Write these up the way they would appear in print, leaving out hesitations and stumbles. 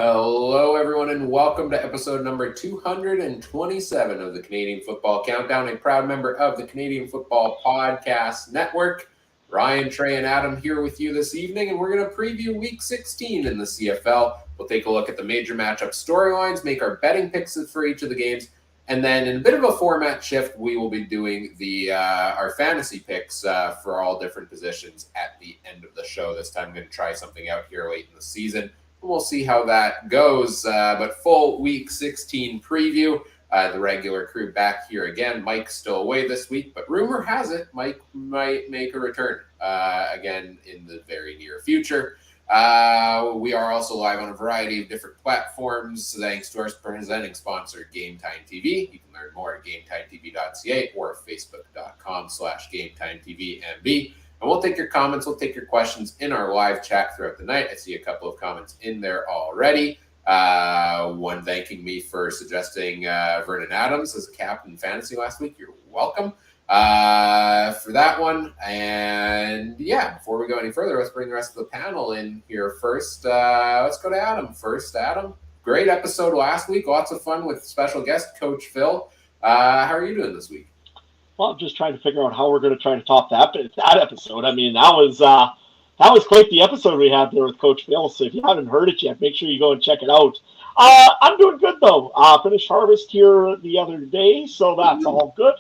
Hello, everyone, and welcome to episode number 227 of the Canadian Football Countdown, a proud member of the Canadian Football Podcast Network. Ryan, Trey, and Adam here with you this evening, and we're going to preview Week 16 in the CFL. We'll take a look at the major matchup storylines, make our betting picks for each of the games, and then in a bit of a format shift, we will be doing our fantasy picks for all different positions at the end of the show. This time I'm going to try something out here late in the season. We'll see how that goes, but full Week 16 preview. The regular crew back here again. Mike's still away this week, but rumor has it Mike might make a return again in the very near future. We are also live on a variety of different platforms thanks to our presenting sponsor, Game Time TV. You can learn more at GameTimeTV.ca or Facebook.com/GameTimeTVMB. And we'll take your comments, we'll take your questions in our live chat throughout the night. I see a couple of comments in there already. One thanking me for suggesting Vernon Adams as a captain in fantasy last week. You're welcome for that one. And yeah, before we go any further, let's bring the rest of the panel in here first. Let's go to Adam first. Adam, great episode last week. Lots of fun with special guest Coach Phil. How are you doing this week? Well, I'm just trying to figure out how we're going to try to top that episode. I mean, that was quite the episode we had there with Coach Phil. So if you haven't heard it yet, make sure you go and check it out. I'm doing good though. Finished harvest here the other day, so that's all good.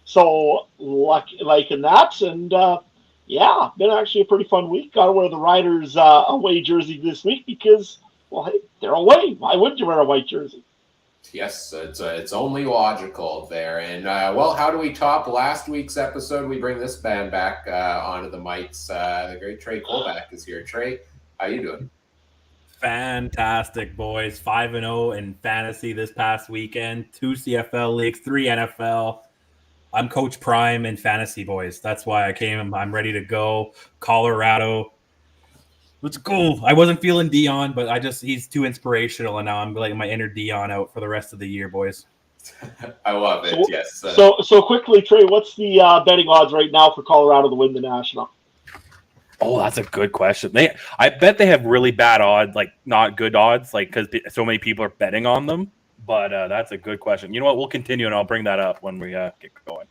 So liking that, and yeah, been actually a pretty fun week. Got to wear the Riders away jersey this week because, well, hey, they're away. Why wouldn't you wear a white jersey? Yes, it's only logical there. And, well, how do we top last week's episode? We bring this band back onto the mics. The great Trey Colback is here. Trey, how you doing? Fantastic, boys. 5-0 in fantasy this past weekend. 2 CFL leagues, 3 NFL. I'm Coach Prime in fantasy, boys. That's why I came. I'm ready to go. Colorado. Let's go. I wasn't feeling Dion, but he's too inspirational, and now I'm letting my inner Dion out for the rest of the year, boys. I love it, yes. So quickly, Trey, what's the betting odds right now for Colorado to win the National? Oh, that's a good question. I bet they have really bad odds, like not good odds, like because so many people are betting on them. But that's a good question. You know what? We'll continue, and I'll bring that up when we get going.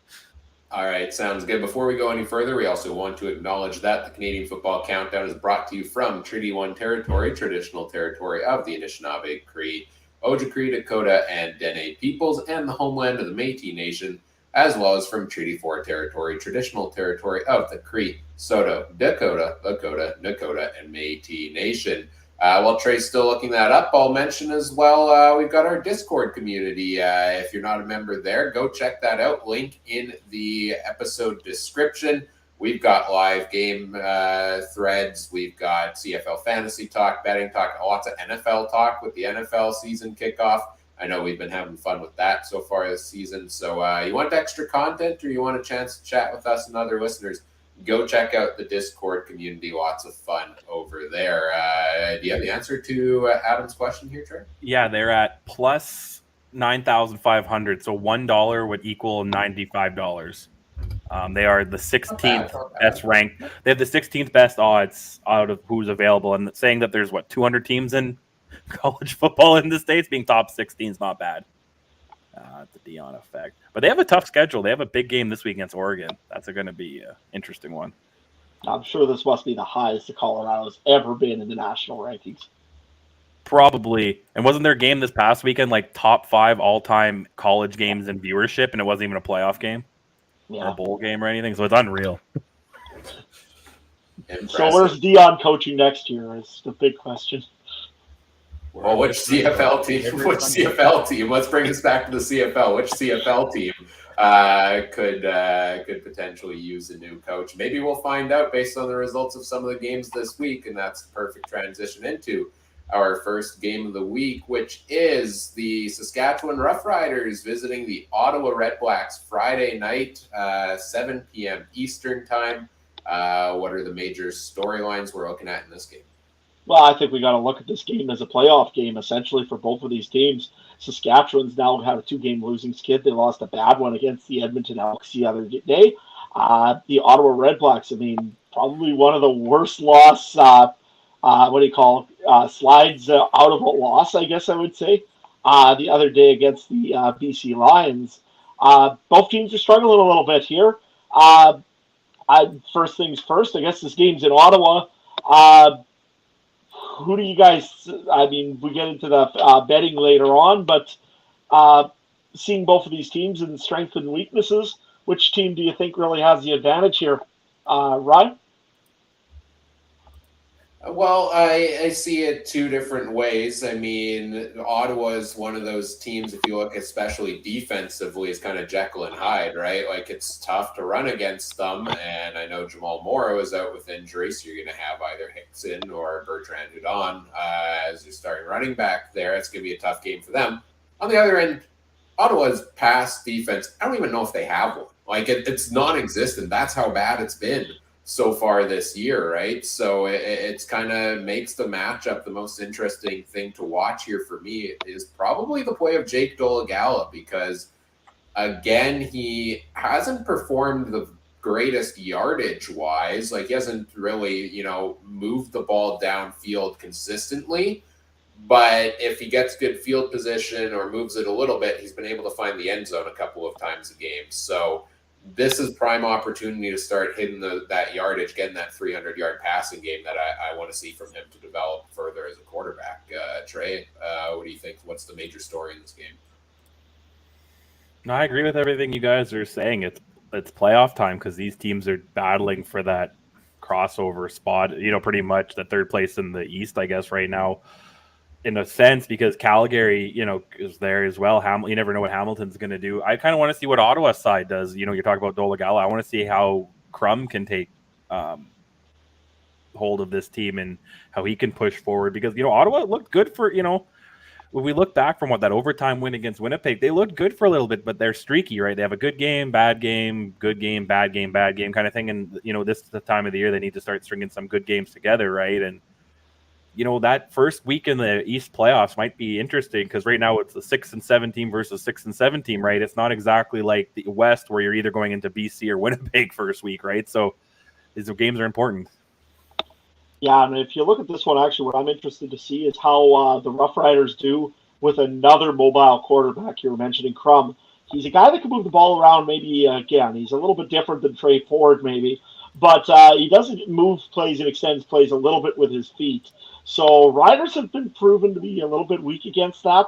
All right, sounds good. Before we go any further, we also want to acknowledge that the Canadian Football Countdown is brought to you from Treaty 1 territory, traditional territory of the Anishinaabe, Cree, Ojibwe, Dakota, and Dene peoples, and the homeland of the Métis Nation, as well as from Treaty 4 territory, traditional territory of the Cree, Saulteaux, Dakota, Lakota, Nakota, and Métis Nation. While Trey's still looking that up, I'll mention as well, we've got our Discord community. If you're not a member there, go check that out. Link in the episode description. We've got live game threads. We've got CFL fantasy talk, betting talk, lots of NFL talk with the NFL season kickoff. I know we've been having fun with that so far this season. So you want extra content or you want a chance to chat with us and other listeners, go check out the Discord community. Lots of fun over there. Do you have the answer to Adam's question here, Trey? Yeah, they're at plus 9,500. So $1 would equal $95. They are the 16th best ranked. They have the 16th best odds out of who's available, and saying that there's 200 teams in college football in the States, being top 16 is not bad. The Dion effect. But they have a tough schedule. They have a big game this week against Oregon. That's going to be an interesting one. I'm sure this must be the highest the Colorado's ever been in the national rankings. Probably. And wasn't their game this past weekend like top 5 all-time college games in viewership, and it wasn't even a playoff game? Yeah. Or a bowl game or anything? So it's unreal. Impressive. So where's Dion coaching next year is the big question. Well, which CFL team? Which CFL team? Let's bring us back to the CFL. Which CFL team could potentially use a new coach? Maybe we'll find out based on the results of some of the games this week, and that's the perfect transition into our first game of the week, which is the Saskatchewan Roughriders visiting the Ottawa Redblacks Friday night, 7 p.m. Eastern time. What are the major storylines we're looking at in this game? Well, I think we got to look at this game as a playoff game, essentially, for both of these teams. Saskatchewan's now had a 2-game losing skid. They lost a bad one against the Edmonton Elks the other day. The Ottawa Redblacks, I mean, probably one of the worst loss slides out of a loss, I guess I would say, the other day against the BC Lions. Both teams are struggling a little bit here. First things first, I guess this game's in Ottawa. Who do you guys, we get into the betting later on, but seeing both of these teams and strengths and weaknesses, which team do you think really has the advantage here? Ryan? Well, I see it two different ways. I mean, Ottawa is one of those teams, if you look especially defensively, is kind of Jekyll and Hyde, right? Like, it's tough to run against them. And I know Jamal Morrow is out with injury, so you're going to have either Hickson or Bertrand Hudon as your starting running back there. It's going to be a tough game for them. On the other end, Ottawa's pass defense, I don't even know if they have one. Like, it's non-existent. That's how bad it's been so far this year, right? So it's kind of makes the matchup the most interesting thing to watch here for me is probably the play of Jake Dolegala, because again, he hasn't performed the greatest yardage wise. Like, he hasn't really, moved the ball downfield consistently. But if he gets good field position or moves it a little bit, he's been able to find the end zone a couple of times a game. So this is prime opportunity to start hitting that yardage, getting that 300-yard passing game that I want to see from him to develop further as a quarterback. Trey, what do you think? What's the major story in this game? No, I agree with everything you guys are saying. It's playoff time because these teams are battling for that crossover spot, pretty much the third place in the East, I guess, right now. In a sense, because Calgary, is there as well. You never know what Hamilton's going to do. I kind of want to see what Ottawa's side does. You're talking about Dolegala. I want to see how Crum can take hold of this team and how he can push forward. Because, Ottawa looked good for, when we look back from that overtime win against Winnipeg, they looked good for a little bit, but they're streaky, right? They have a good game, bad game, good game, bad game kind of thing. And, this is the time of the year they need to start stringing some good games together, right? And, that first week in the East playoffs might be interesting because right now it's a 6-7 team versus 6-7 team, right? It's not exactly like the West where you're either going into BC or Winnipeg first week, right? So these games are important. Yeah, and if you look at this one, actually, what I'm interested to see is how the Roughriders do with another mobile quarterback. You were mentioning Crum. He's a guy that can move the ball around maybe, again, he's a little bit different than Trey Ford maybe, but he doesn't move plays and extends plays a little bit with his feet. So Riders have been proven to be a little bit weak against that.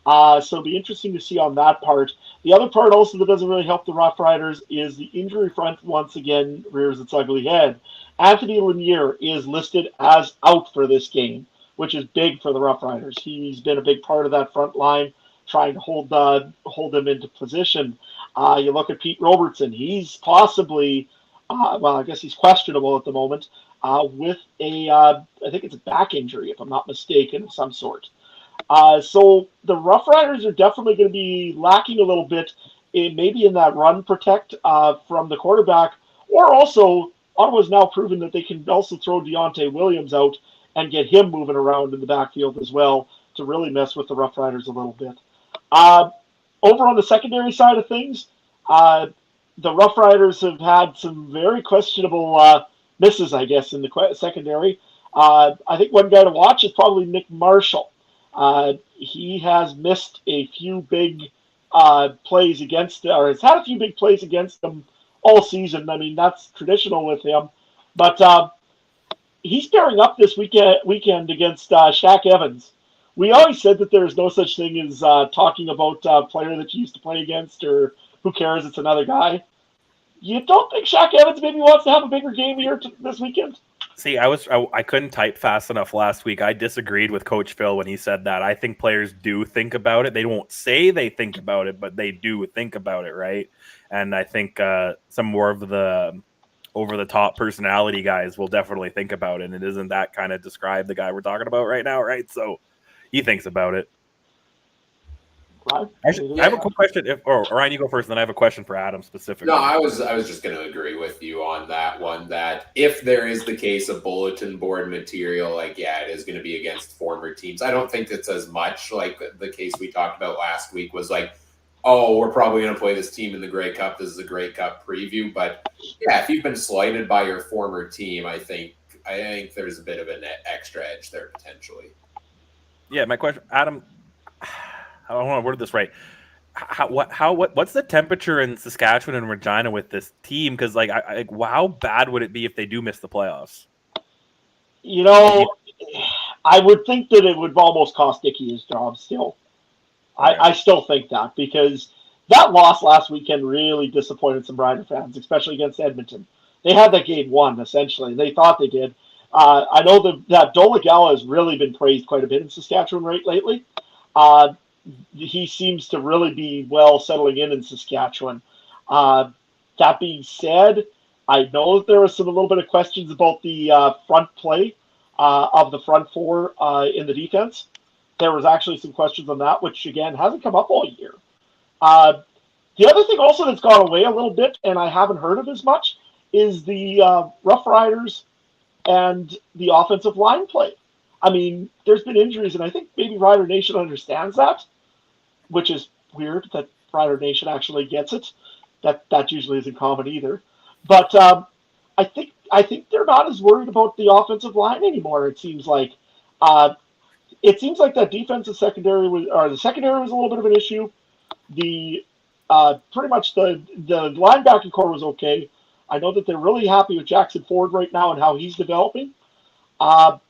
So it'll be interesting to see on that part. The other part also that doesn't really help the Roughriders is the injury front once again rears its ugly head. Anthony Lanier is listed as out for this game, which is big for the Roughriders. He's been a big part of that front line, trying to hold them into position. You look at Pete Robertson. He's possibly, I guess he's questionable at the moment, with I think it's a back injury, if I'm not mistaken, of some sort. So the Roughriders are definitely going to be lacking a little bit, maybe in that run protect from the quarterback, or also Ottawa's now proven that they can also throw Deontay Williams out and get him moving around in the backfield as well to really mess with the Roughriders a little bit. Over on the secondary side of things, the Roughriders have had some very questionable misses, I guess, in the secondary. I think one guy to watch is probably Nick Marshall. He has missed a few big plays or has had a few big plays against them all season. I mean, that's traditional with him. But he's pairing up this weekend against Shaq Evans. We always said that there's no such thing as talking about a player that you used to play against, or who cares, it's another guy. You don't think Shaq Evans maybe wants to have a bigger game here this weekend? See, I couldn't type fast enough last week. I disagreed with Coach Phil when he said that. I think players do think about it. They won't say they think about it, but they do think about it, right? And I think some more of the over-the-top personality guys will definitely think about it. And it isn't that kind of describe the guy we're talking about right now, right? So he thinks about it. I have a quick question. Ryan, you go first, and then I have a question for Adam specifically. No, I was just going to agree with you on that one, that if there is the case of bulletin board material, it is going to be against former teams. I don't think it's as much like the case we talked about last week was we're probably going to play this team in the Grey Cup. This is a Grey Cup preview. But, if you've been slighted by your former team, I think I think there's a bit of an extra edge there potentially. Yeah, my question, Adam, I don't want to word this right. What's the temperature in Saskatchewan and Regina with this team? Because how bad would it be if they do miss the playoffs? You know, I would think that it would almost cost Dickey his job still. Okay. I still think that, because that loss last weekend really disappointed some Rider fans, especially against Edmonton. They had that game won, essentially. They thought they did. I know that Dolegala has really been praised quite a bit in Saskatchewan lately. He seems to really be well settling in Saskatchewan. That being said, I know that there was a little bit of questions about the front play of the front four in the defense. There was actually some questions on that, which, again, hasn't come up all year. The other thing also that's gone away a little bit, and I haven't heard of as much, is the Roughriders and the offensive line play. I mean, there's been injuries, and I think maybe Rider Nation understands that, which is weird that Rider Nation actually gets it. That usually isn't common either. But I think they're not as worried about the offensive line anymore. It seems like that defensive secondary was a little bit of an issue. The pretty much the linebacking core was okay. I know that they're really happy with Jackson Ford right now and how he's developing. And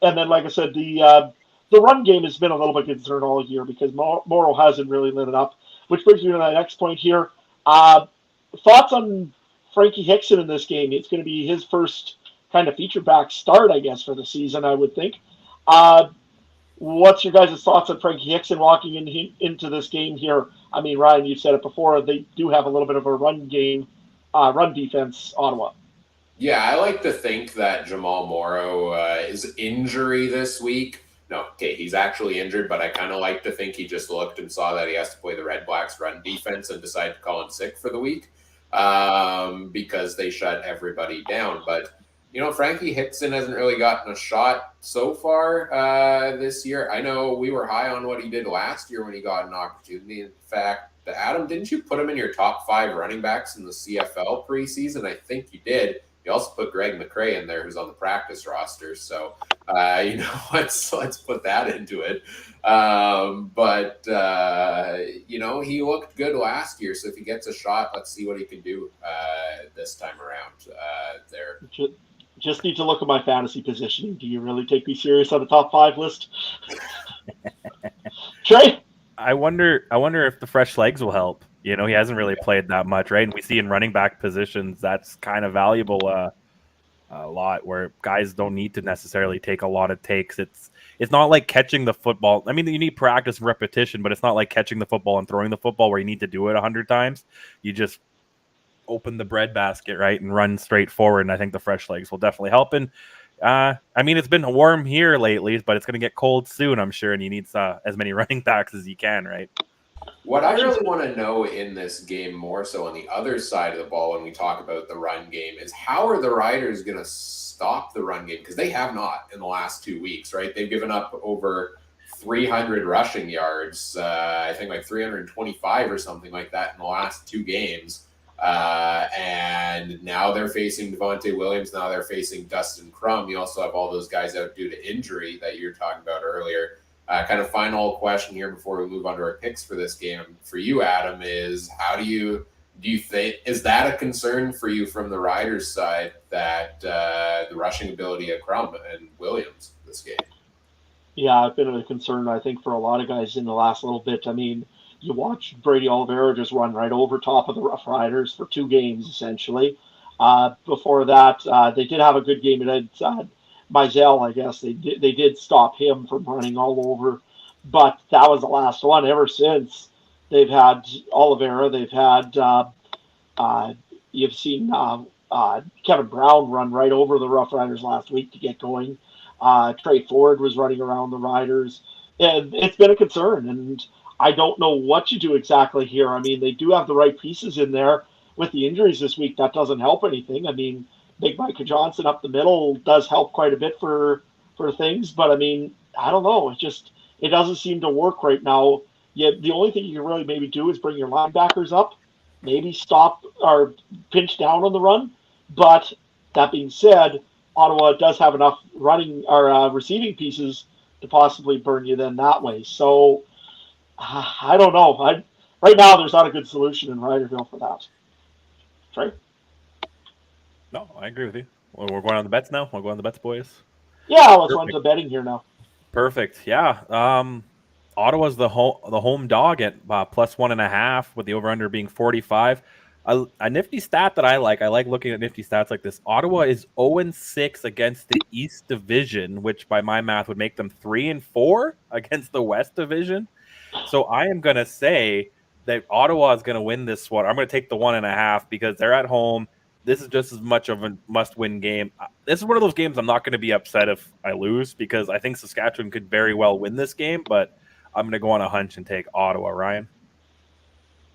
then, like I said, the run game has been a little bit concerned all year because Morrow hasn't really lit it up. Which brings me to my next point here. Thoughts on Frankie Hickson in this game? It's going to be his first kind of feature back start, I guess, for the season, I would think. What's your guys' thoughts on Frankie Hickson walking into this game here? I mean, Ryan, you've said it before. They do have a little bit of a run defense, Ottawa. Yeah, I like to think that Jamal Morrow, his injury this week, he's actually injured, but I kind of like to think he just looked and saw that he has to play the Redblacks run defense and decided to call him sick for the week because they shut everybody down. But, Frankie Hickson hasn't really gotten a shot so far this year. I know we were high on what he did last year when he got an opportunity. In fact, Adam, didn't you put him in your top 5 running backs in the CFL preseason? I think you did. You also put Greg McRae in there, who's on the practice roster. So, let's put that into it. He looked good last year. So if he gets a shot, let's see what he can do this time around there. Just need to look at my fantasy positioning. Do you really take me serious on the top 5 list? Trey? I wonder if the fresh legs will help. He hasn't really played that much, right? And we see in running back positions, that's kind of valuable a lot, where guys don't need to necessarily take a lot of takes. It's not like catching the football. I mean, you need practice and repetition, but it's not like catching the football and throwing the football where you need to do it 100 times. You just open the breadbasket, right, and run straight forward, and I think the fresh legs will definitely help. And it's been warm here lately, but it's going to get cold soon, I'm sure, and you need as many running backs as you can, right? What I really want to know in this game, more so on the other side of the ball when we talk about the run game, is how are the Riders going to stop the run game? Because they have not in the last 2 weeks, right? They've given up over 300 rushing yards, I think like 325 or something like that in the last 2 games. And now they're facing Devontae Williams. Now they're facing Dustin Crum. You also have all those guys out due to injury that you were talking about earlier. Kind of final question here before we move on to our picks for this game for you, Adam, is how do you think, is that a concern for you from the Riders side, that the rushing ability of Crum and Williams this game? Yeah, it's been a concern, I think, for a lot of guys in the last little bit. I mean, you watch Brady Oliveira just run right over top of the Roughriders for 2 games, essentially. Before that, they did have a good game against Mizell, I guess. They did stop him from running all over, but that was the last one. Ever since, they've had Oliveira. They've had you've seen Kevin Brown run right over the Roughriders last week to get going. Trey Ford was running around the Riders. And it's been a concern, and I don't know what you do exactly here. I mean, they do have the right pieces in there. With the injuries this week, that doesn't help anything. I mean, Big Micah Johnson up the middle does help quite a bit for things, but I mean, I don't know. It doesn't seem to work right now. Yet the only thing you can really maybe do is bring your linebackers up, maybe stop or pinch down on the run. But that being said, Ottawa does have enough running or receiving pieces to possibly burn you then that way. So I don't know. Right now, there's not a good solution in Riderville for that. Trey? No, I agree with you. Well, we're going on the bets now. We'll go on the bets, boys. Yeah, let's run to betting here now. Perfect. Yeah. Ottawa's the home dog at plus 1.5 with the over-under being 45. A nifty stat that I like looking at nifty stats like this. Ottawa is 0-6 against the East Division, which by my math would make them 3-4 against the West Division. So I am going to say that Ottawa is going to win this one. I'm going to take the 1.5 because they're at home. This is just as much of a must-win game. This is one of those games I'm not going to be upset if I lose because I think Saskatchewan could very well win this game, but I'm going to go on a hunch and take Ottawa. Ryan?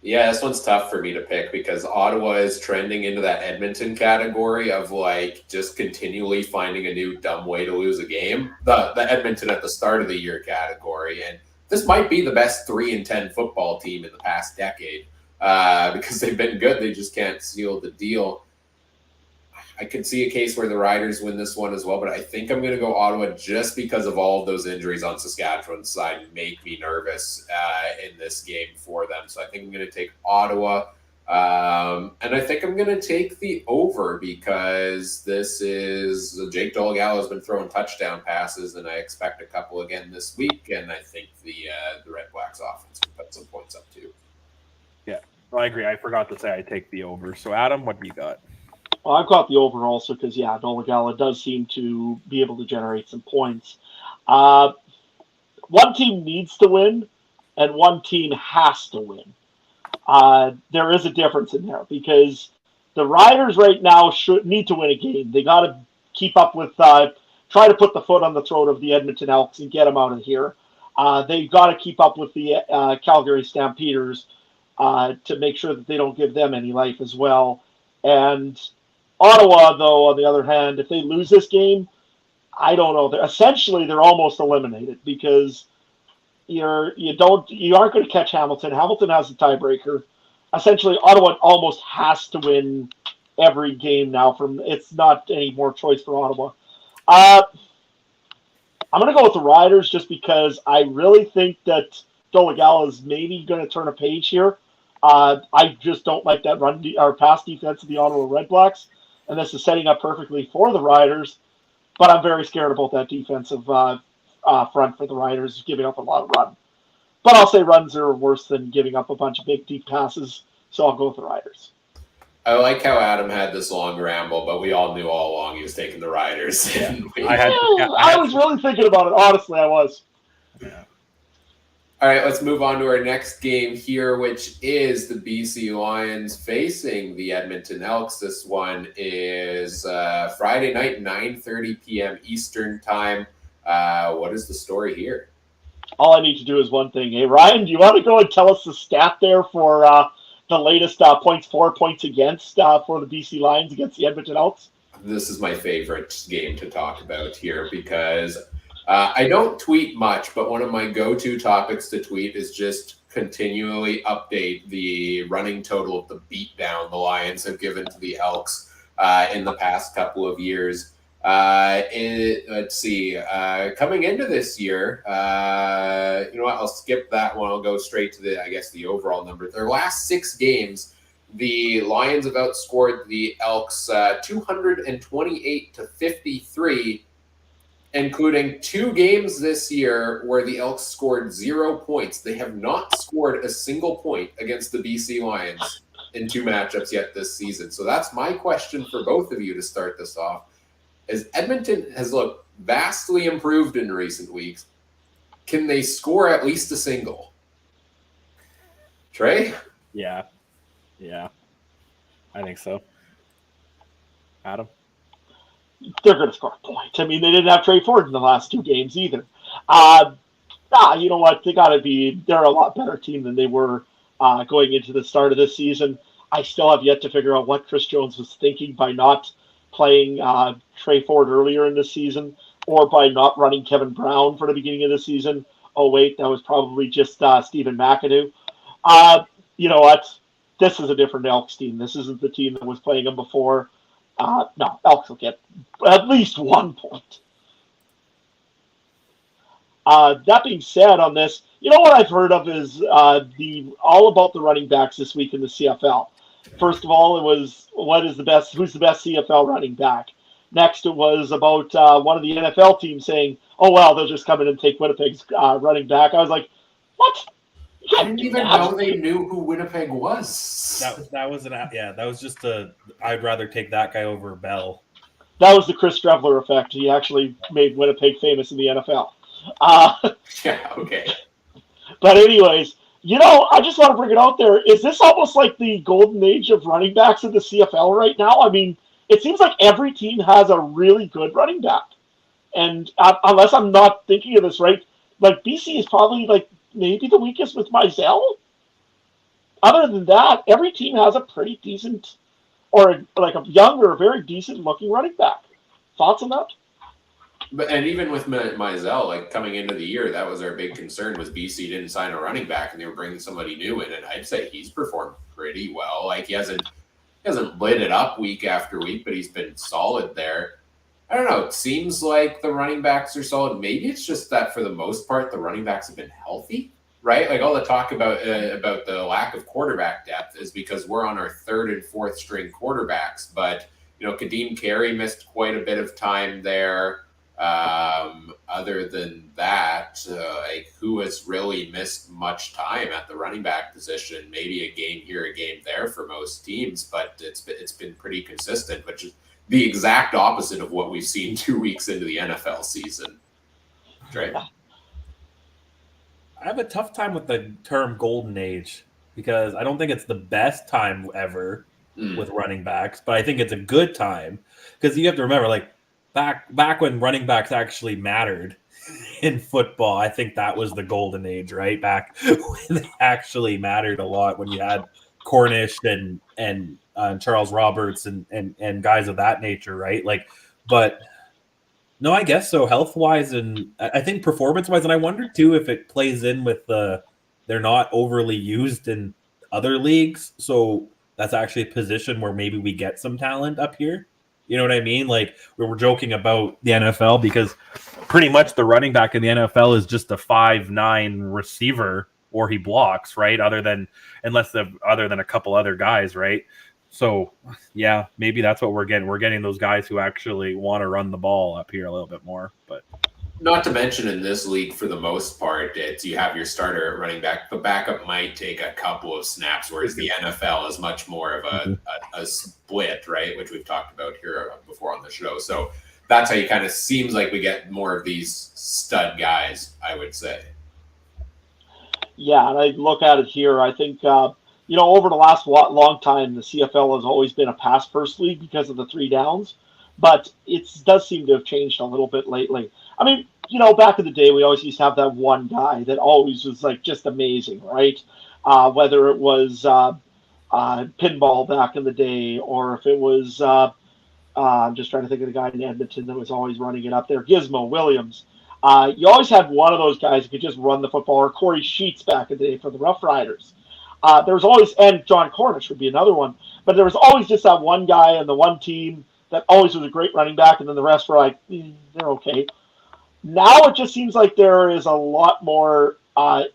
Yeah, this one's tough for me to pick because Ottawa is trending into that Edmonton category of like just continually finding a new dumb way to lose a game. The Edmonton at the start of the year category. And this might be the best 3-10 football team in the past decade because they've been good. They just can't seal the deal. I could see a case where the Riders win this one as well, but I think I'm going to go Ottawa just because of all of those injuries on Saskatchewan's side make me nervous in this game for them. So I think I'm going to take Ottawa. And I think I'm going to take the over because this is Jake Dolegala has been throwing touchdown passes, and I expect a couple again this week. And I think the Redblacks offense can put some points up too. Yeah, well, I agree. I forgot to say I take the over. So Adam, what do you got? Well, I've got the over also because, yeah, Dolegala does seem to be able to generate some points. One team needs to win, and one team has to win. There is a difference in there because the Riders right now need to win a game. They got to keep up with, try to put the foot on the throat of the Edmonton Elks and get them out of here. They've got to keep up with the Calgary Stampeders to make sure that they don't give them any life as well. And Ottawa, though, on the other hand, if they lose this game, I don't know. They're almost eliminated because you aren't going to catch Hamilton. Hamilton has the tiebreaker. Essentially, Ottawa almost has to win every game now. It's not any more choice for Ottawa. I'm going to go with the Riders just because I really think that Dolegala is maybe going to turn a page here. I just don't like that run or pass defense of the Ottawa Redblacks. And this is setting up perfectly for the Riders, but I'm very scared about that defensive front for the Riders, giving up a lot of run. But I'll say runs are worse than giving up a bunch of big, deep passes, so I'll go with the Riders. I like how Adam had this long ramble, but we all knew all along he was taking the Riders. Yeah. I was really thinking about it. Honestly, I was. Yeah. All right, let's move on to our next game here, which is the BC Lions facing the Edmonton Elks. This one is Friday night, 9:30 p.m. Eastern time. What is the story here? All I need to do is one thing. Hey, Ryan, do you want to go and tell us the stat there for the latest points for, points against for the BC Lions against the Edmonton Elks? This is my favorite game to talk about here because I don't tweet much, but one of my go-to topics to tweet is just continually update the running total of the beatdown the Lions have given to the Elks in the past couple of years. Let's see. Coming into this year, you know what? I'll skip that one. I'll go straight to the overall number. Their last 6 games, the Lions have outscored the Elks 228-53. Including 2 games this year where the Elks scored 0 points. They have not scored a single point against the BC Lions in 2 matchups yet this season. So that's my question for both of you to start this off. As Edmonton has looked vastly improved in recent weeks, can they score at least a single? Trey? Yeah, I think so. Adam? They're going to score a point. I mean, they didn't have Trey Ford in the last 2 games either. You know what? They're a lot better team than they were going into the start of this season. I still have yet to figure out what Chris Jones was thinking by not playing Trey Ford earlier in the season or by not running Kevin Brown for the beginning of the season. Oh, wait, that was probably just Stephen McAdoo. You know what? This is a different Elks team. This isn't the team that was playing them before. No, Elks will get at least 1 point. That being said, on this, you know what I've heard of is all about the running backs this week in the CFL. First of all, it was who's the best CFL running back. Next, it was about one of the NFL teams saying, "Oh well, they'll just come in and take Winnipeg's running back." I was like, "What?" I didn't even know they knew who Winnipeg was. That was just I'd rather take that guy over Bell. That was the Chris Streveler effect. He actually made Winnipeg famous in the NFL. Yeah, okay. But anyways, I just want to bring it out there. Is this almost like the golden age of running backs in the CFL right now? I mean, it seems like every team has a really good running back. And unless I'm not thinking of this right, like BC is probably like maybe the weakest with Mizell. Other than that, every team has a pretty decent or like a young or a very decent looking running back. Thoughts on that? And even with Mizell, like coming into the year, that was our big concern was BC didn't sign a running back and they were bringing somebody new in. And I'd say he's performed pretty well. Like he hasn't lit it up week after week, but he's been solid there. I don't know. It seems like the running backs are solid. Maybe it's just that for the most part, the running backs have been healthy, right? Like all the talk about the lack of quarterback depth is because we're on our third and fourth string quarterbacks. But, Kadeem Carey missed quite a bit of time there. Other than that, who has really missed much time at the running back position? Maybe a game here, a game there for most teams, but it's been pretty consistent, which is the exact opposite of what we've seen 2 weeks into the NFL season. Right? I have a tough time with the term golden age because I don't think it's the best time ever with running backs, but I think it's a good time because you have to remember, like, back when running backs actually mattered in football, I think that was the golden age, right? Back when they actually mattered a lot, when you had Cornish and Charles Roberts and guys of that nature, right? Like, but no, I guess so. Health wise, and I think performance wise, and I wonder too if it plays in with they're not overly used in other leagues, so that's actually a position where maybe we get some talent up here. You know what I mean? Like we were joking about the NFL because pretty much the running back in the NFL is just a 5'9" receiver, or he blocks, right? Other than a couple other guys, right? So yeah, maybe that's what we're getting. We're getting those guys who actually want to run the ball up here a little bit more. But not to mention in this league, for the most part, it's you have your starter at running back. The backup might take a couple of snaps, whereas the NFL is much more of a split, right? Which we've talked about here before on the show. So that's how you kind of seems like we get more of these stud guys, I would say. Yeah, and I look at it here. I think, over the last long time, the CFL has always been a pass-first league because of the 3 downs, but it does seem to have changed a little bit lately. I mean, back in the day, we always used to have that one guy that always was like just amazing, right? Whether it was pinball back in the day, or if it was, I'm just trying to think of the guy in Edmonton that was always running it up there, Gizmo Williams. You always had one of those guys who could just run the football, or Corey Sheets back in the day for the Roughriders. There was always, and John Cornish would be another one, but there was always just that one guy on the one team that always was a great running back, and then the rest were like, they're okay. Now it just seems like there is a lot more, I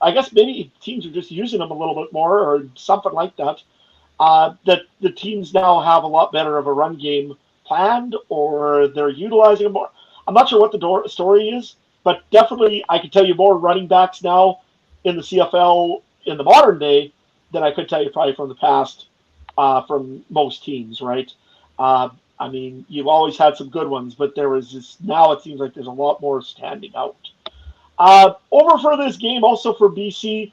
guess maybe teams are just using them a little bit more or something like that, that the teams now have a lot better of a run game planned, or they're utilizing them more. I'm not sure what the story is, but definitely I can tell you more running backs now in the CFL in the modern day than I could tell you probably from the past from most teams, right? I mean, you've always had some good ones, but there was this, now it seems like there's a lot more standing out. Over for this game, also for BC,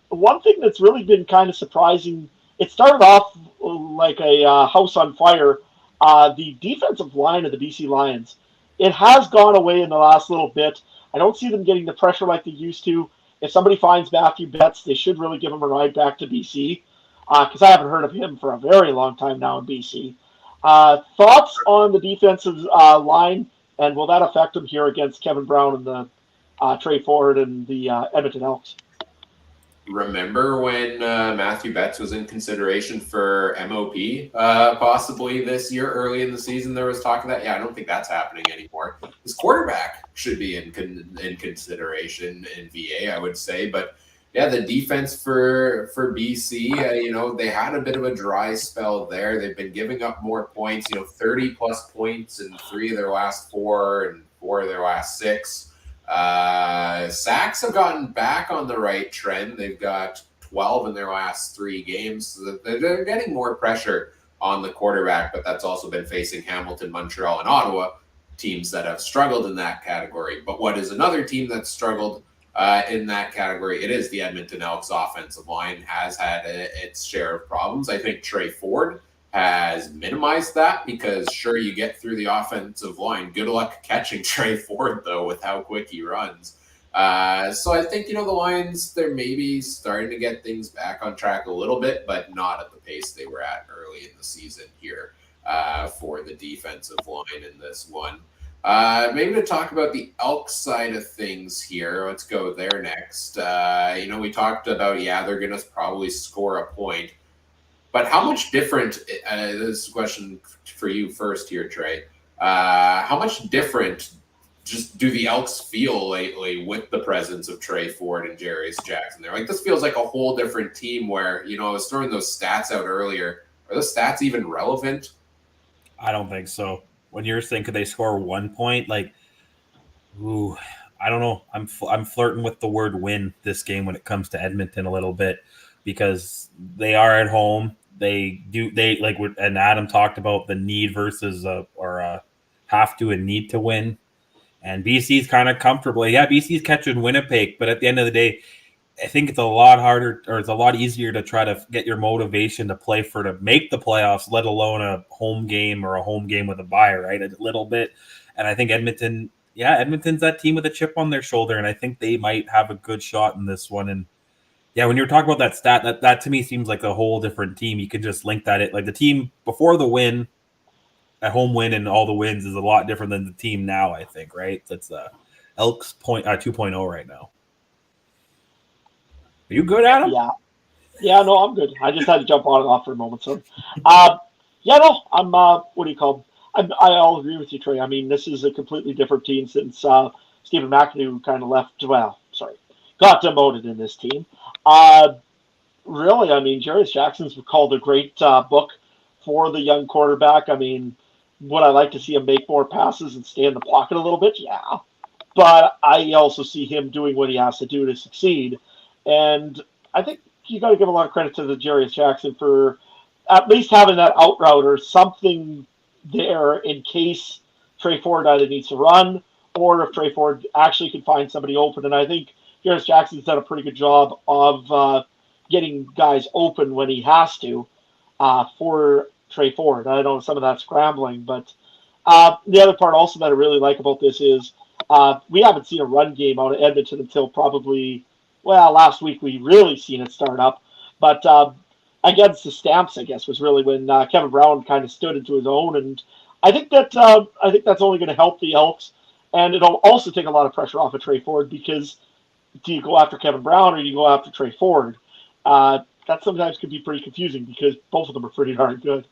one thing that's really been kind of surprising, it started off like a house on fire. The defensive line of the BC Lions, it has gone away in the last little bit. I don't see them getting the pressure like they used to. If somebody finds Matthew Betts, they should really give him a ride back to BC, because I haven't heard of him for a very long time now in BC. Thoughts on the defensive line, and will that affect them here against Kevin Brown and the Trey Ford and the Edmonton Elks? remember when Matthew Betts was in consideration for MOP possibly this year early in the season? There was talk of that. Yeah, I don't think that's happening anymore. His quarterback should be in consideration in VA, I would say. But yeah, the defense for BC, they had a bit of a dry spell there. They've been giving up more points, 30 plus points in 3 of their last 4 and 4 of their last 6. Sacks have gotten back on the right trend. They've got 12 in their last 3 games. So they're getting more pressure on the quarterback, but that's also been facing Hamilton, Montreal, and Ottawa, teams that have struggled in that category. But what is another team that's struggled in that category? It is the Edmonton Elks offensive line has had its share of problems. I think Trey Ford has minimized that because sure, you get through the offensive line. Good luck catching Trey Ford, though, with how quick he runs. So I think, the Lions, they're maybe starting to get things back on track a little bit, but not at the pace they were at early in the season here for the defensive line in this one. Maybe to talk about the Elks side of things here. Let's go there next. We talked about, they're going to probably score a point. But how much different, this is a question for you first here, Trey. How much different just do the Elks feel lately with the presence of Trey Ford and Jarius Jackson? They're like, this feels like a whole different team where, I was throwing those stats out earlier. Are those stats even relevant? I don't think so. When you're saying could they score 1 point, I don't know. I'm flirting with the word win this game when it comes to Edmonton a little bit because they are at home. And Adam talked about the need versus have to and need to win. And BC's kind of comfortable. Yeah, BC's catching Winnipeg, but at the end of the day, I think it's a lot harder or it's a lot easier to try to get your motivation to play to make the playoffs, let alone a home game or a home game with a bye, right? A little bit. And I think Edmonton's that team with a chip on their shoulder, and I think they might have a good shot in this one. And yeah, when you're talking about that stat, that to me seems like a whole different team. You can just link that. Like the team before the win, a home win and all the wins is a lot different than the team now, I think, right? That's the Elks 2.0 right now. Are you good, Adam? Yeah, no, I'm good. I just had to jump on and off for a moment. So, I'm, I'll agree with you, Trey. I mean, this is a completely different team since Stephen McAdoo kind of got demoted in this team. Really, I mean, Jarius Jackson's called a great book for the young quarterback. I mean, would I like to see him make more passes and stay in the pocket a little bit? Yeah. But I also see him doing what he has to do to succeed. And I think you got to give a lot of credit to the Jarius Jackson for at least having that out route or something there in case Trey Ford either needs to run or if Trey Ford actually can find somebody open. And I think Jarius Jackson's done a pretty good job of getting guys open when he has to for Trey Ford. I know some of that's scrambling, but the other part also that I really like about this is we haven't seen a run game out of Edmonton until probably, last week we really seen it start up. But against the Stamps, I guess, was really when Kevin Brown kind of stood into his own. And I think that's only going to help the Elks. And it'll also take a lot of pressure off of Trey Ford because do you go after Kevin Brown or do you go after Trey Ford? That sometimes can be pretty confusing because both of them are pretty darn good.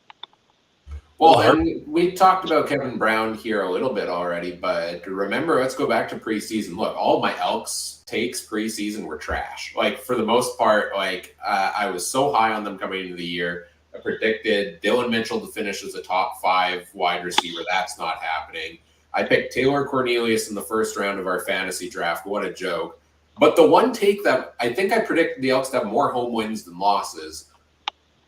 Well, and we talked about Kevin Brown here a little bit already, but remember, let's go back to preseason. Look, all my Elks takes preseason were trash. For the most part, I was so high on them coming into the year. I predicted Dylan Mitchell to finish as a top 5 wide receiver. That's not happening. I picked Taylor Cornelius in the first round of our fantasy draft. What a joke. But the one take that I think I predicted the Elks to have more home wins than losses,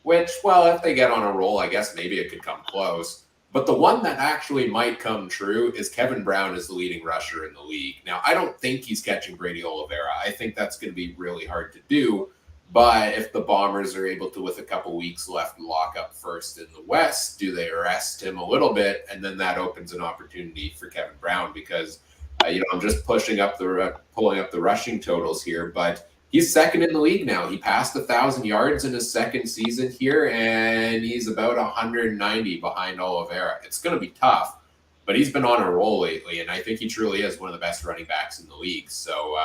which, if they get on a roll, I guess maybe it could come close. But the one that actually might come true is Kevin Brown is the leading rusher in the league. Now, I don't think he's catching Brady Oliveira. I think that's going to be really hard to do. But if the Bombers are able to, with a couple weeks left, lock up first in the West, do they rest him a little bit? And then that opens an opportunity for Kevin Brown because, I'm just pulling up the rushing totals here, but he's second in the league now. He passed 1,000 yards in his second season here, and he's about 190 behind Oliveira. It's going to be tough, but he's been on a roll lately, and I think he truly is one of the best running backs in the league. So,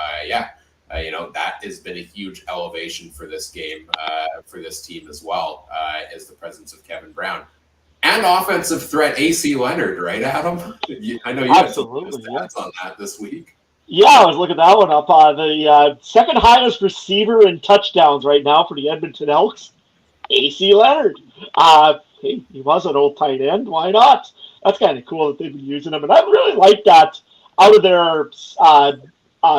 that has been a huge elevation for this game, for this team as well, is the presence of Kevin Brown. And offensive threat AC Leonard, right, Adam? I know you had some stats on that this week. Yeah, I was looking that one up. The second highest receiver in touchdowns right now for the Edmonton Elks, AC Leonard. Hey, he was an old tight end. Why not? That's kind of cool that they've been using him. And I really like that out of their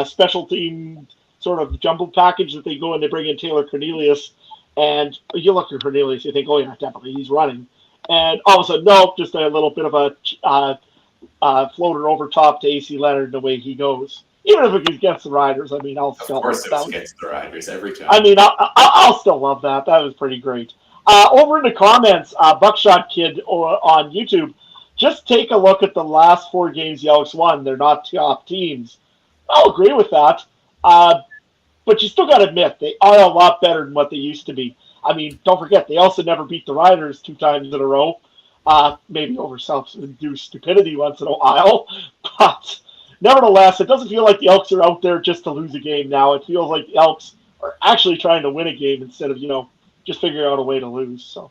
special team sort of jumble package that they go and they bring in Taylor Cornelius. And you look at Cornelius, you think, oh, yeah, definitely, he's running. And all of a sudden, nope, just a little bit of a floater over top to AC Leonard the way he goes. Even if it's against the Riders, I mean, I'll still. Of course, it's against the Riders every time. I mean, I'll still love that. That was pretty great. Over in the comments, Buckshot Kid on YouTube, just take a look at the last 4 games the Elks won. They're not top teams. I'll agree with that. But you still got to admit, they are a lot better than what they used to be. I mean, don't forget, they also never beat the Riders 2 times in a row. Maybe over self-induced stupidity once in a while. But nevertheless, it doesn't feel like the Elks are out there just to lose a game now. It feels like the Elks are actually trying to win a game instead of, just figuring out a way to lose. So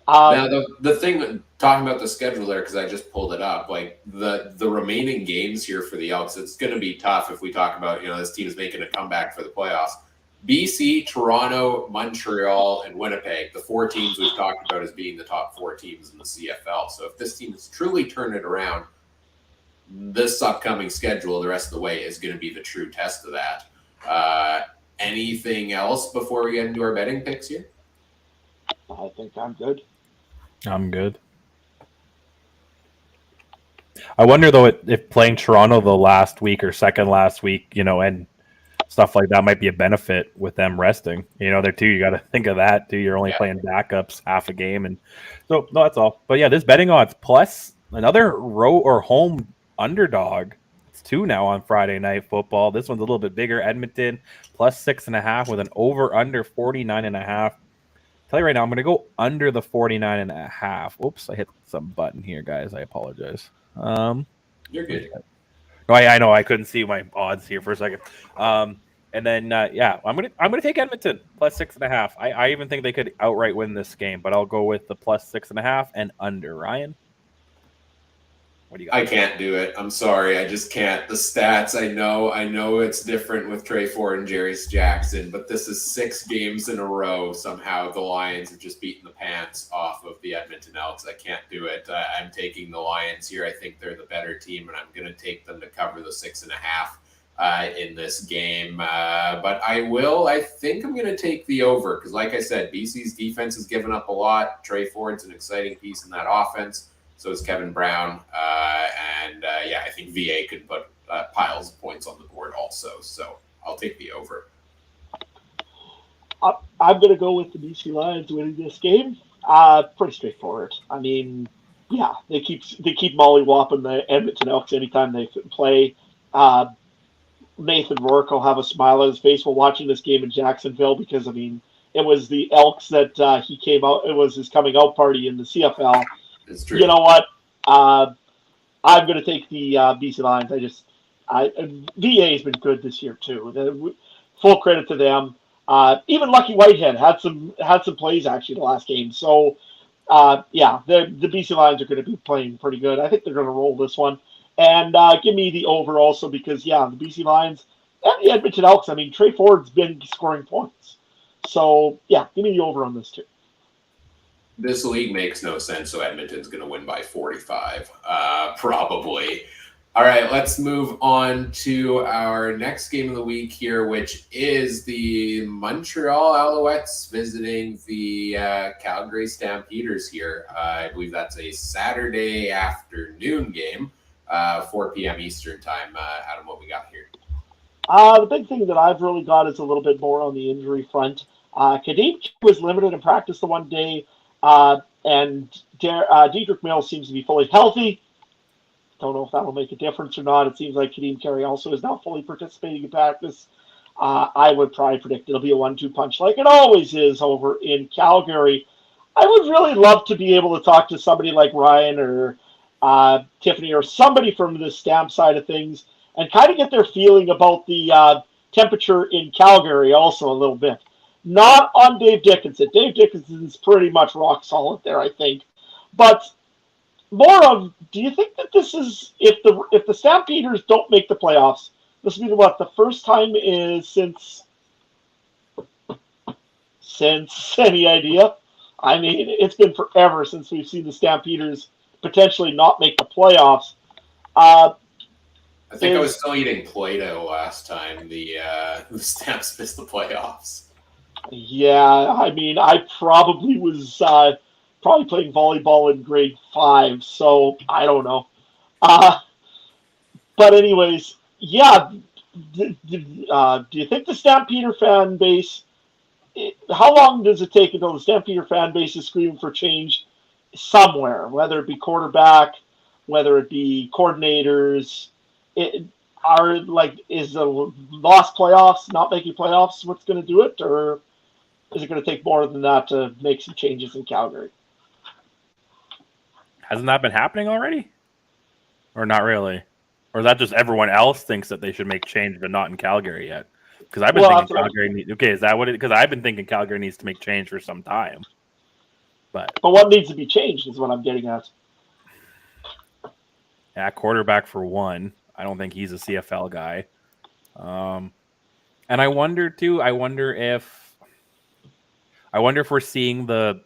now the thing, talking about the schedule there, because I just pulled it up, like the remaining games here for the Elks, it's going to be tough if we talk about, this team is making a comeback for the playoffs. BC, Toronto, Montreal, and Winnipeg, the 4 teams we've talked about as being the top 4 teams in the CFL. So if this team is truly turning it around, this upcoming schedule the rest of the way is going to be the true test of that. Anything else before we get into our betting picks here? I think I'm good. I'm good. I wonder, though, if playing Toronto the last week or second last week, and stuff like that might be a benefit with them resting. There too, you got to think of that too. You're only playing backups half a game, and so no, that's all. But yeah, this betting odds plus another row or home underdog. It's 2 now on Friday Night Football. This one's a little bit bigger. Edmonton plus 6.5 with an over under 49.5. Tell you right now, I'm going to go under the 49.5. Oops, I hit some button here, guys. I apologize. You're good. No, I know I couldn't see my odds here for a second. And then I'm gonna take Edmonton plus 6.5. I even think they could outright win this game, but I'll go with the plus 6.5 and under. Ryan, what do you got? I can't do it. I'm sorry, I just can't. The stats, I know it's different with Trey Ford and Jarius Jackson, but this is 6 games in a row. Somehow the Lions have just beaten the pants off of the Edmonton Elks. I can't do it. I'm taking the Lions here. I think they're the better team, and I'm going to take them to cover the 6.5 in this game. But I think I'm going to take the over because, like I said, BC's defense has given up a lot. Trey Ford's an exciting piece in that offense. So is Kevin Brown. I think VA could put piles of points on the board also. So I'll take the over. I'm going to go with the BC Lions winning this game. Pretty straightforward. I mean, yeah, they keep mollywopping the Edmonton Elks anytime they play. Nathan Rourke will have a smile on his face while watching this game in Jacksonville because, I mean, it was the Elks that he came out. It was his coming out party in the CFL. It's true. You know what? I'm going to take the BC Lions. VA has been good this year too. Full credit to them. Even Lucky Whitehead had some plays actually the last game. So the BC Lions are going to be playing pretty good. I think they're going to roll this one. And give me the over also because the BC Lions and the Edmonton Elks. I mean, Trey Ford's been scoring points. So yeah, give me the over on this too. This league makes no sense, so Edmonton's going to win by 45, probably. All right, let's move on to our next game of the week here, which is the Montreal Alouettes visiting the Calgary Stampeders here. I believe that's a Saturday afternoon game, 4 p.m. Eastern time. Adam, what we got here? The big thing that I've really got is a little bit more on the injury front. Kadeem was limited in practice the one day. And Diedrich Mills seems to be fully healthy. Don't know if that will make a difference or not. It seems like Kadeem Carey also is now fully participating in practice. I would probably predict it'll be a 1-2 punch like it always is over in Calgary. I would really love to be able to talk to somebody like Ryan or Tiffany or somebody from the Stamp side of things and kind of get their feeling about the temperature in Calgary also a little bit. Not on Dave Dickinson. Dave Dickinson's pretty much rock solid there, I think. But more of, do you think that this is, if the Stampeders don't make the playoffs, this will be the first time is since any idea? I mean, it's been forever since we've seen the Stampeders potentially not make the playoffs. I think I was still eating Play-Doh last time the Stamps missed the playoffs. Yeah, I mean, I probably was playing volleyball in grade 5, so I don't know. But anyways, yeah. Do you think the Stampeder fan base? How long does it take until the Stampeder fan base is screaming for change somewhere? Whether it be quarterback, whether it be coordinators, is the lost playoffs, not making playoffs, what's going to do it, or is it going to take more than that to make some changes in Calgary? Hasn't that been happening already? Or not really? Or is that just everyone else thinks that they should make change, but not in Calgary yet? Because I've been thinking Calgary. Okay, is that what it? Because I've been thinking Calgary needs to make change for some time. But what needs to be changed is what I'm getting at. Yeah, quarterback for one. I don't think he's a CFL guy. And I wonder too. I wonder if we're seeing the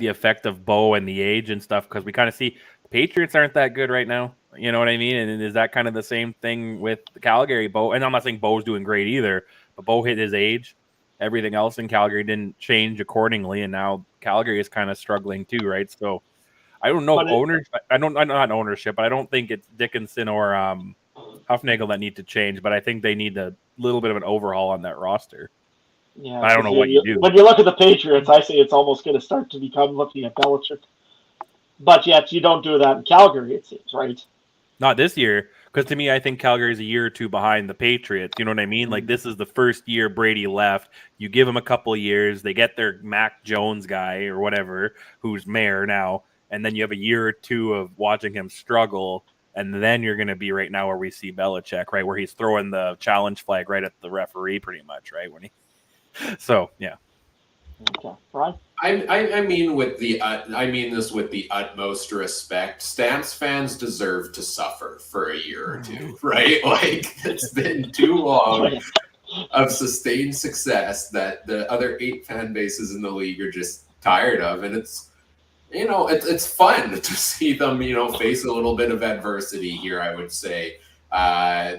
effect of Bo and the age and stuff, because we kind of see the Patriots aren't that good right now. You know what I mean? And is that kind of the same thing with Calgary? Bo, and I'm not saying Bo's doing great either, but Bo hit his age. Everything else in Calgary didn't change accordingly, and now Calgary is kind of struggling too, right? So I don't know not ownership, but I don't think it's Dickinson or Huffnagel that need to change, but I think they need a little bit of an overhaul on that roster. Yeah, I don't know what you do. When you look at the Patriots, I say it's almost going to start to become looking at Belichick. But yet you don't do that in Calgary, it seems, right? Not this year, because to me, I think Calgary is a year or two behind the Patriots. You know what I mean? Like, this is the first year Brady left. You give him a couple of years. They get their Mac Jones guy or whatever, who's mayor now. And then you have a year or two of watching him struggle. And then you're going to be right now where we see Belichick, right? Where he's throwing the challenge flag right at the referee pretty much, right? So, yeah. Okay. Brian? I mean this with the utmost respect. Stamps fans deserve to suffer for a year or two, right? Like, it's been too long of sustained success that the other 8 fan bases in the league are just tired of, and it's fun to see them, face a little bit of adversity here, I would say,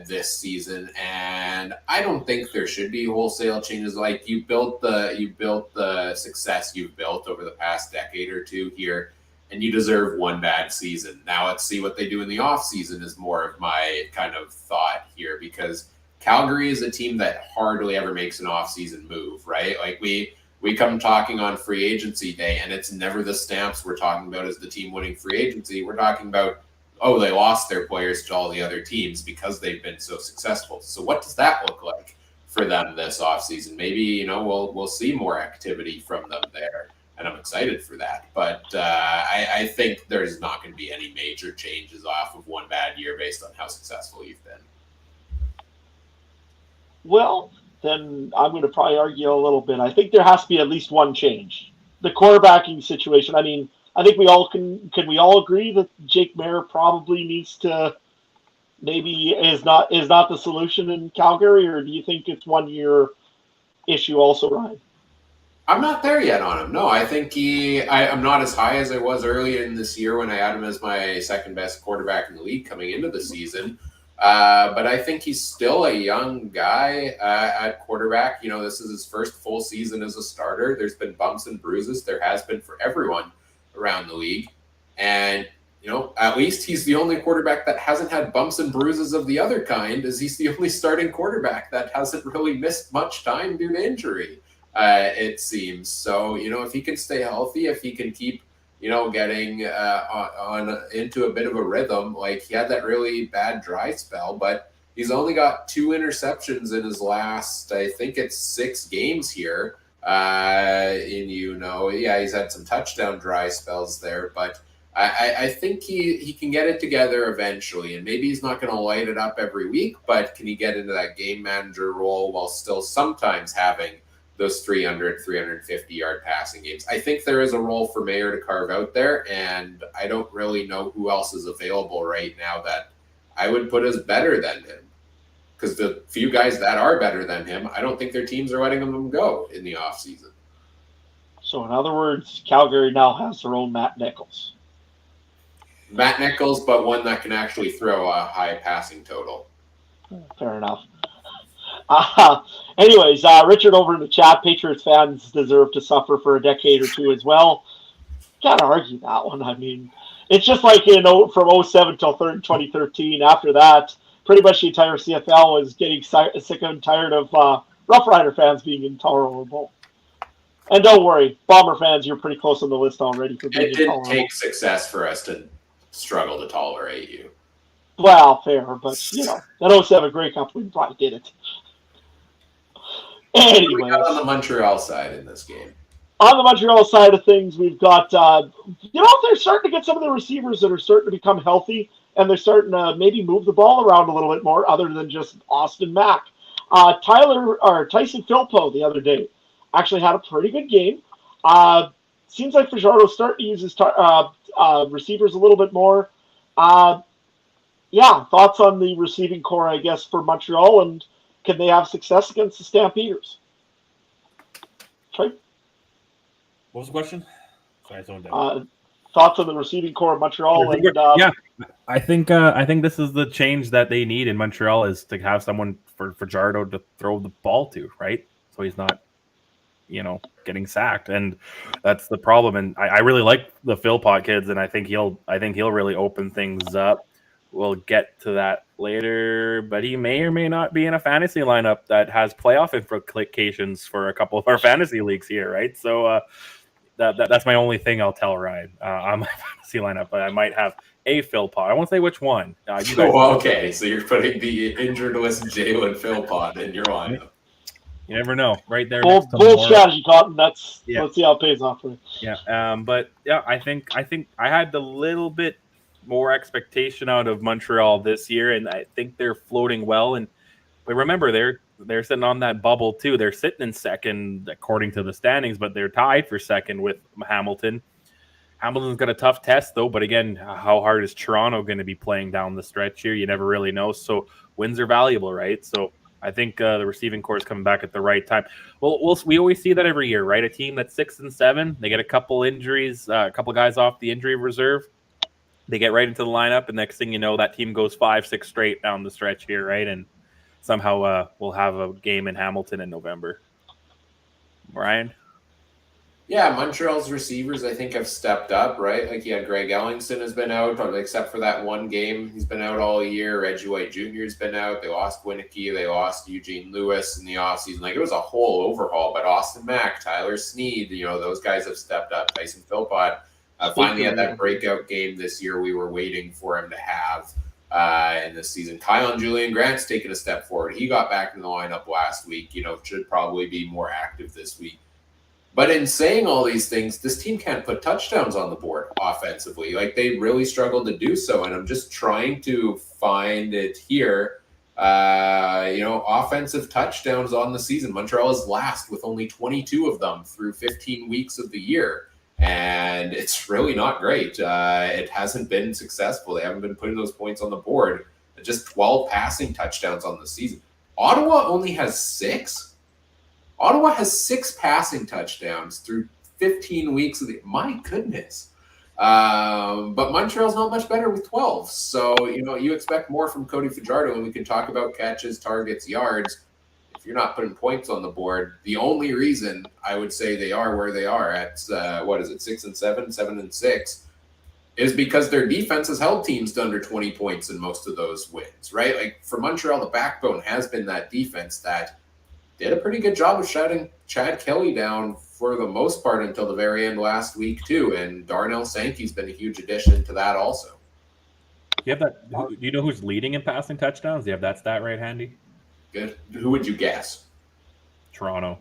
this season. And I don't think there should be wholesale changes. Like, you built the success you've built over the past decade or two here, and you deserve one bad season. Now let's see what they do in the off season is more of my kind of thought here, because Calgary is a team that hardly ever makes an off season move, right? Like, we come talking on free agency day, and it's never the Stamps we're talking about as the team winning free agency. We're talking about, they lost their players to all the other teams because they've been so successful. So what does that look like for them this offseason? Maybe, we'll see more activity from them there, and I'm excited for that. But I think there's not going to be any major changes off of one bad year based on how successful you've been. Well, then I'm going to probably argue a little bit. I think there has to be at least one change. The quarterbacking situation, I mean, I think we all can we all agree that Jake Maier probably needs to maybe is not the solution in Calgary, or do you think it's 1 year issue also, Ryan? I'm not there yet on him. No, I think I'm not as high as I was earlier in this year when I had him as my second best quarterback in the league coming into the season. But I think he's still a young guy at quarterback. This is his first full season as a starter. There's been bumps and bruises. There has been for everyone around the league. And, at least he's the only quarterback that hasn't had bumps and bruises of the other kind, as he's the only starting quarterback that hasn't really missed much time due to injury, it seems. So, if he can stay healthy, if he can keep, getting on into a bit of a rhythm, like he had that really bad dry spell, but he's only got 2 interceptions in his last, I think it's 6 games here. He's had some touchdown dry spells there, but I think he can get it together eventually, and maybe he's not going to light it up every week, but can he get into that game manager role while still sometimes having those 300, 350-yard passing games? I think there is a role for Mayer to carve out there, and I don't really know who else is available right now that I would put as better than him. Because the few guys that are better than him, I don't think their teams are letting them go in the offseason. So, in other words, Calgary now has their own Matt Nichols. Matt Nichols, but one that can actually throw a high passing total. Fair enough. Anyways, Richard over in the chat, Patriots fans deserve to suffer for a decade or two as well. Can't argue that one. I mean, it's just like, from 07 till 2013. After that, pretty much the entire CFL was getting sick and tired of Roughrider fans being intolerable. And don't worry, Bomber fans, you're pretty close on the list already for being intolerable. It didn't take success for us to struggle to tolerate you. Well, fair, but, that 07 Grey Cup, we probably did it. Anyways. We got on the Montreal side in this game. On the Montreal side of things, we've got, they're starting to get some of the receivers that are starting to become healthy, and they're starting to maybe move the ball around a little bit more other than just Austin Mack. Tyson Philpo the other day actually had a pretty good game. Seems like Fajardo's starting to use his receivers a little bit more. Thoughts on the receiving core, I guess, for Montreal, and can they have success against the Stampeders? Trey? What was the question? Sorry, someone did. Thoughts on the receiving core of Montreal? I think this is the change that they need in Montreal, is to have someone for Fajardo to throw the ball to, right? So he's not, getting sacked, and that's the problem. And I really like the Philpott kids, and I think he'll really open things up. We'll get to that later, but he may or may not be in a fantasy lineup that has playoff implications for a couple of our fantasy leagues here, right? So that's my only thing I'll tell Ryan on my fantasy lineup. But I might have a Philpott. I won't say which one. Okay, so you're putting the injured list Jalen Philpott in your lineup. You never know, right there. Bold strategy, Cotton. Let's see how it pays off for you. Yeah, I think I had a little bit more expectation out of Montreal this year, and I think they're floating well. But remember, they're sitting on that bubble too. They're sitting in second according to the standings, but they're tied for second with Hamilton. Hamilton's got a tough test though, but again, how hard is Toronto going to be playing down the stretch here? You never really know. So wins are valuable, right? So I think the receiving core is coming back at the right time. Well, we always see that every year, right? A team that's 6-7, they get a couple injuries, a couple guys off the injury reserve. They get right into the lineup, and next thing you know, that team goes 5-6 straight down the stretch here, right? And somehow we'll have a game in Hamilton in November. Ryan? Yeah, Montreal's receivers, I think, have stepped up, right? Like, Greg Ellingson has been out, except for that one game. He's been out all year. Reggie White Jr. has been out. They lost Winicky. They lost Eugene Lewis in the offseason. Like, it was a whole overhaul. But Austin Mack, Tyler Sneed, those guys have stepped up. Tyson Philpott finally had that breakout game this year we were waiting for him to have in this season. Kylan Julian Grant's taken a step forward. He got back in the lineup last week. Should probably be more active this week. But in saying all these things, this team can't put touchdowns on the board offensively. Like, they really struggled to do so, and I'm just trying to find it here. Offensive touchdowns on the season. Montreal is last with only 22 of them through 15 weeks of the year, and it's really not great. It hasn't been successful. They haven't been putting those points on the board. Just 12 passing touchdowns on the season. Ottawa only has 6. Ottawa has 6 passing touchdowns through 15 weeks of the. My goodness. But Montreal's not much better with 12. So, you expect more from Cody Fajardo, and we can talk about catches, targets, yards. If you're not putting points on the board, the only reason I would say they are where they are at, 6-7, 7-6, is because their defense has held teams to under 20 points in most of those wins, right? Like, for Montreal, the backbone has been that defense that did a pretty good job of shutting Chad Kelly down for the most part until the very end last week, too. And Darnell Sankey's been a huge addition to that also. Do you know who's leading in passing touchdowns? Do you have that stat right handy? Good. Who would you guess? Toronto.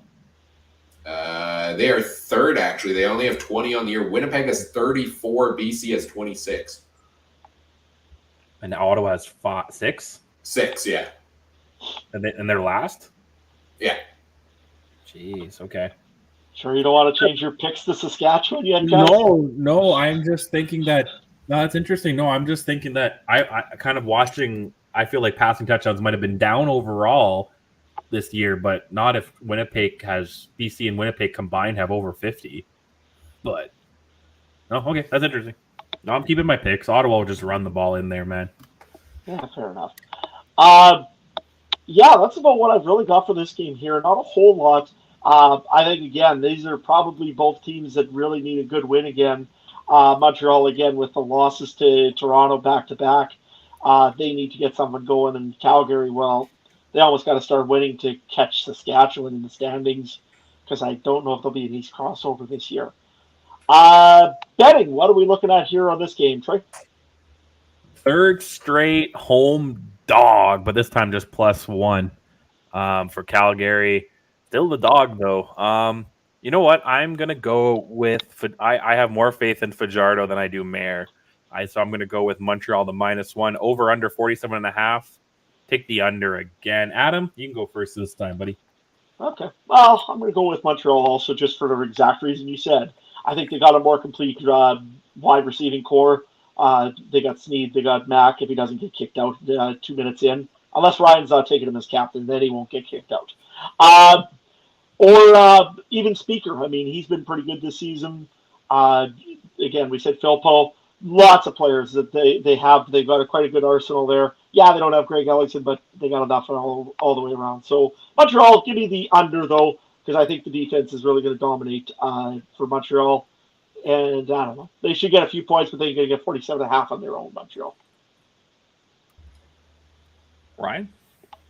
They are third, actually. They only have 20 on the year. Winnipeg has 34. BC has 26. And Ottawa has 6? 6, yeah. And they're last? Yeah. Jeez, okay. Sure you don't want to change your picks to Saskatchewan yet, guys? No, I'm just thinking that that's interesting. No, I'm just thinking that I kind of watching, I feel like passing touchdowns might have been down overall this year, but not if BC and Winnipeg combined have over 50. But no, okay, that's interesting. No, I'm keeping my picks. Ottawa will just run the ball in there, man. Yeah, fair enough. Yeah, that's about what I've really got for this game here. Not a whole lot. I think, again, these are probably both teams that really need a good win again. Montreal, again, with the losses to Toronto back-to-back, they need to get something going. And Calgary, well, they almost got to start winning to catch Saskatchewan in the standings, because I don't know if there'll be an East crossover this year. Betting, what are we looking at here on this game, Trey? Third straight home dog, but this time just +1 for Calgary. Still the dog, though. You know what? I'm going to go with – I have more faith in Fajardo than I do Mayer. So I'm going to go with Montreal, the -1. Over under 47.5. Take the under again. Adam, you can go first this time, buddy. Okay. Well, I'm going to go with Montreal also, just for the exact reason you said. I think they got a more complete wide receiving core. They got Snead, they got Mack if he doesn't get kicked out 2 minutes in. Unless Ryan's not taking him as captain, then he won't get kicked out. Or even Speaker. I mean, he's been pretty good this season. Again, we said Philpo. Lots of players that they have. They've got quite a good arsenal there. Yeah, they don't have Greg Ellingson, but they got enough all the way around. So Montreal, give me the under, though, because I think the defense is really going to dominate for Montreal. And I don't know. They should get a few points, but they're going to get 47.5 on their own, Montreal. Ryan?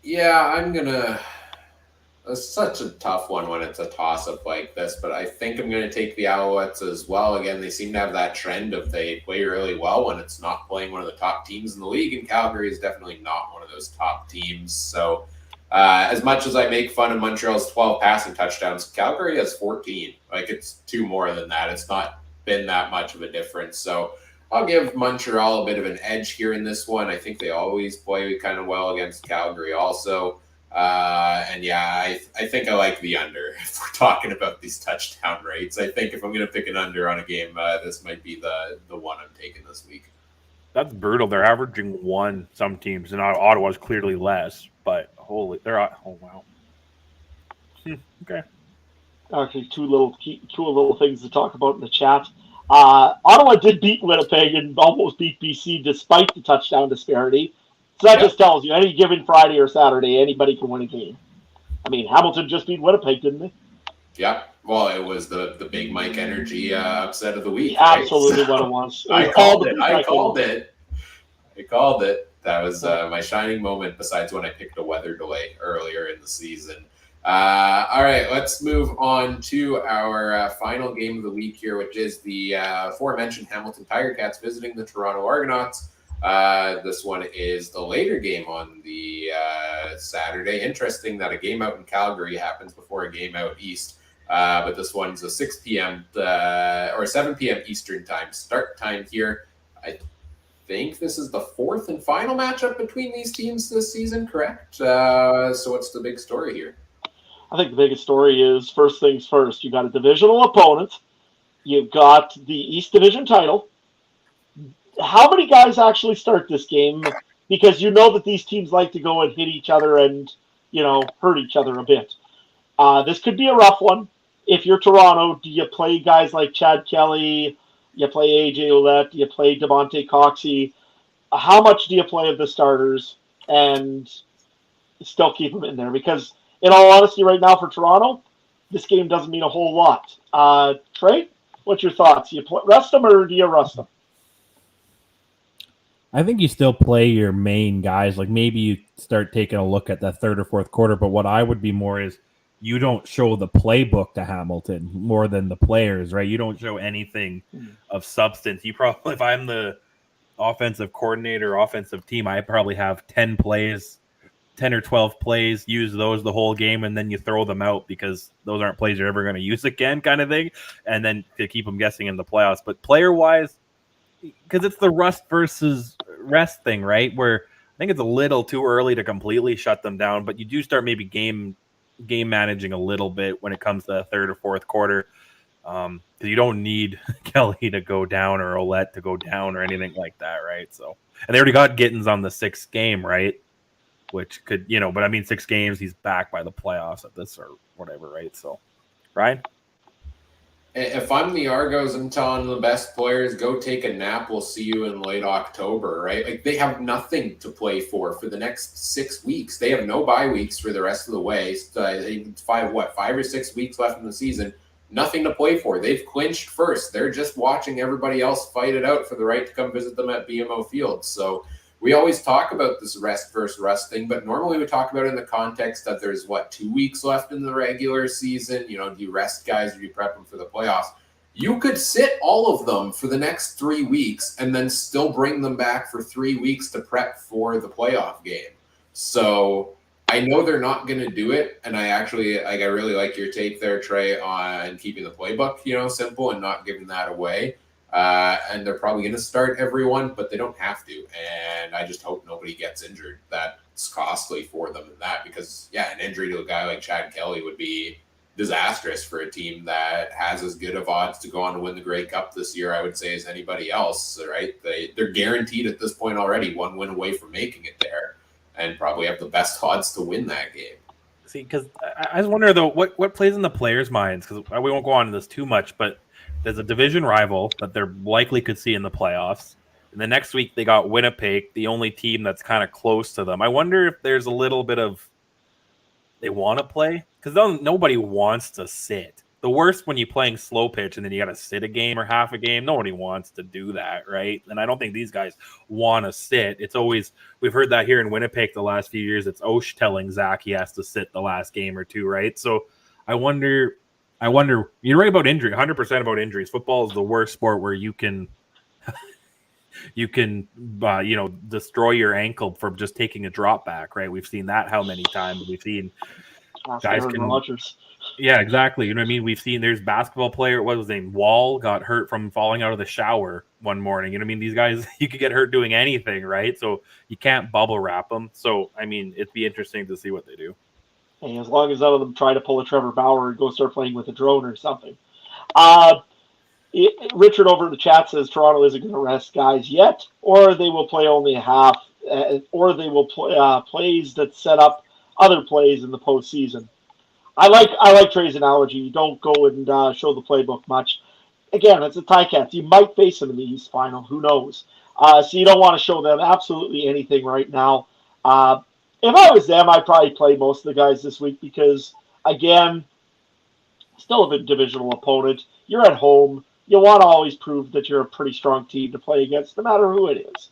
Yeah, I'm going to... It's such a tough one when it's a toss-up like this, but I think I'm going to take the Alouettes as well. Again, they seem to have that trend of they play really well when it's not playing one of the top teams in the league, and Calgary is definitely not one of those top teams. So as much as I make fun of Montreal's 12 passing touchdowns, Calgary has 14. Like, it's 2 more than that. It's not been that much of a difference. So I'll give Montreal a bit of an edge here in this one. I think they always play kind of well against Calgary also. And yeah, I think I like the under if we're talking about these touchdown rates. I think if I'm going to pick an under on a game, this might be the one I'm taking this week. That's brutal. They're averaging 1 some teams, and Ottawa's clearly less. But oh wow. Okay. Actually, two little things to talk about in the chat. Ottawa did beat Winnipeg and almost beat BC despite the touchdown disparity. So that just tells you, any given Friday or Saturday, anybody can win a game. I mean, Hamilton just beat Winnipeg, didn't they? Yeah. Well, it was the Big Mike Energy upset of the week. Absolutely what it was. I called it. That was my shining moment, besides when I picked a weather delay earlier in the season. All right, let's move on to our final game of the week here, which is the aforementioned Hamilton Tiger Cats visiting the Toronto Argonauts. This one is the later game on the Saturday. Interesting that a game out in Calgary happens before a game out east. But this one's a 6 p.m. Or 7 p.m. Eastern time start time here. I think this is the 4th and final matchup between these teams this season, correct? So what's the big story here? I think the biggest story is, first things first, you got a divisional opponent. You've got the East Division title. How many guys actually start this game? Because you know that these teams like to go and hit each other and, hurt each other a bit. This could be a rough one. If you're Toronto, do you play guys like Chad Kelly? You play AJ Ouellette? Do you play Devontae Coxey? How much do you play of the starters and still keep them in there? Because, in all honesty, right now for Toronto, this game doesn't mean a whole lot. Trey, what's your thoughts? Do you rest them or do you rust them? I think you still play your main guys. Like, maybe you start taking a look at the 3rd or 4th quarter, but what I would be more is you don't show the playbook to Hamilton more than the players, right? You don't show anything of substance. You probably, if I'm the offensive coordinator, offensive team, I probably have 10 plays 10 or 12 plays, use those the whole game, and then you throw them out because those aren't plays you're ever going to use again, kind of thing, and then to keep them guessing in the playoffs. But player-wise, because it's the rust versus rest thing, right, where I think it's a little too early to completely shut them down, but you do start maybe game managing a little bit when it comes to the third or fourth quarter, because you don't need Kelly to go down or Ouellette to go down or anything like that, right? So, and they already got Gittins on the 6th game, right? Which could, but I mean, 6 games, he's back by the playoffs at this or whatever, right? So, Ryan? If I'm the Argos, I'm telling the best players, go take a nap. We'll see you in late October, right? Like, they have nothing to play for the next 6 weeks. They have no bye weeks for the rest of the way. It's 5 or 6 weeks left in the season. Nothing to play for. They've clinched first. They're just watching everybody else fight it out for the right to come visit them at BMO Field. So we always talk about this rest versus rust thing, but normally we talk about it in the context that there's 2 weeks left in the regular season. Do you rest guys or do you prep them for the playoffs? You could sit all of them for the next 3 weeks and then still bring them back for 3 weeks to prep for the playoff game. So I know they're not going to do it, and I really like your take there, Trey, on keeping the playbook, simple and not giving that away. And they're probably going to start everyone, but they don't have to. And I just hope nobody gets injured. That's costly for them in that because, an injury to a guy like Chad Kelly would be disastrous for a team that has as good of odds to go on to win the Grey Cup this year, I would say, as anybody else, right? They're guaranteed at this point already 1 win away from making it there and probably have the best odds to win that game. See, because I just wonder, though, what plays in the players' minds? Because we won't go on to this too much, but there's a division rival that they're likely could see in the playoffs. And the next week they got Winnipeg, the only team that's kind of close to them. I wonder if there's a little bit of they want to play because nobody wants to sit. The worst when you're playing slow pitch and then you got to sit a game or half a game. Nobody wants to do that, right? And I don't think these guys want to sit. It's always we've heard that here in Winnipeg the last few years. It's Osh telling Zach he has to sit the last game or two, right? So I wonder. You're right about injury. 100% about injuries. Football is the worst sport where you can destroy your ankle from just taking a drop back. Right? We've seen that how many times? We've seen guys can. Rodgers. Yeah, exactly. You know what I mean? We've seen there's basketball player. What was his name? Wall got hurt from falling out of the shower one morning. You know what I mean? These guys, you could get hurt doing anything, right? So you can't bubble wrap them. So I mean, it'd be interesting to see what they do. And as long as none of them try to pull a Trevor Bauer and go start playing with a drone or something. Richard over in the chat says Toronto isn't going to rest guys yet, or they will play only half, or they will play plays that set up other plays in the postseason. I like Trey's analogy. You don't go and show the playbook much. Again, it's a Ticats. You might face them in the East Final. Who knows? So you don't want to show them absolutely anything right now. If I was them, I'd probably play most of the guys this week because, again, still a divisional opponent. You're at home. You want to always prove that you're a pretty strong team to play against, no matter who it is.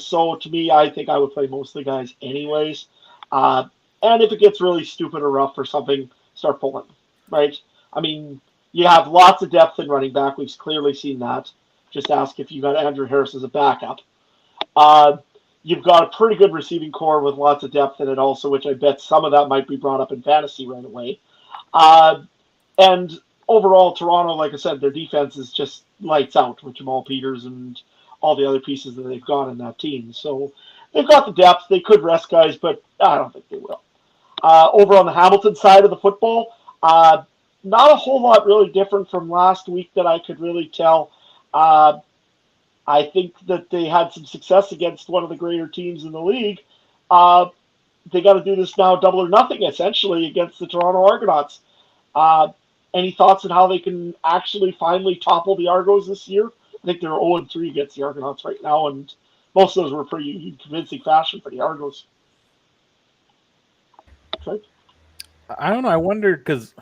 So to me, I think I would play most of the guys anyways. And if it gets really stupid or rough or something, start pulling, right? I mean, you have lots of depth in running back. We've clearly seen that. Just ask if you got Andrew Harris as a backup. You've got a pretty good receiving core with lots of depth in it also, which I bet some of that might be brought up in fantasy right away. And overall, Toronto, like I said, their defense is just lights out with Jamal Peters and all the other pieces that they've got in that team. So they've got the depth. They could rest guys, but I don't think they will. Over on the Hamilton side of the football, not a whole lot really different from last week that I could really tell. I think that they had some success against one of the greater teams in the league. They got to do this now double or nothing, essentially, against the Toronto Argonauts. Any thoughts on how they can actually finally topple the Argos this year? I think they're 0-3 against the Argonauts right now, and most of those were pretty convincing fashion for the Argos. Right? I don't know. I wonder because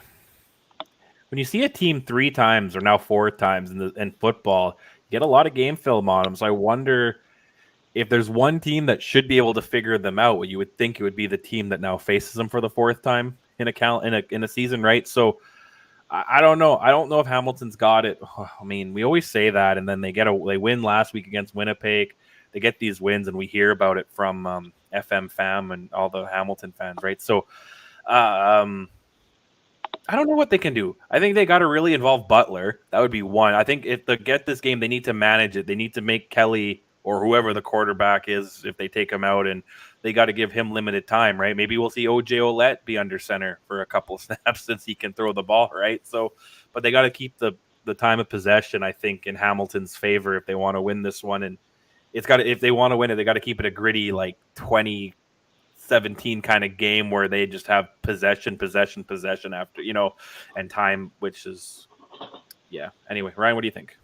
when you see a team 3 times or now 4 times in football, you get a lot of game film on them. So I wonder if there's one team that should be able to figure them out. Well, you would think it would be the team that now faces them for the 4th time in a season, right? So I don't know. I don't know if Hamilton's got it. I mean, we always say that, and then they win last week against Winnipeg. They get these wins, and we hear about it from FM fam and all the Hamilton fans, right? So I don't know what they can do. I think they got to really involve Butler. That would be one. I think if they get this game, they need to manage it. They need to make Kelly or whoever the quarterback is, if they take him out, and they got to give him limited time, right? Maybe we'll see OJ Olette be under center for a couple of snaps since he can throw the ball, right? So, but they got to keep the time of possession, I think, in Hamilton's favor if they want to win this one. And it's got to, if they want to win it, they got to keep it a gritty, like 2017 kind of game where they just have possession after, and time, which is, yeah. Anyway, Ryan, what do you think?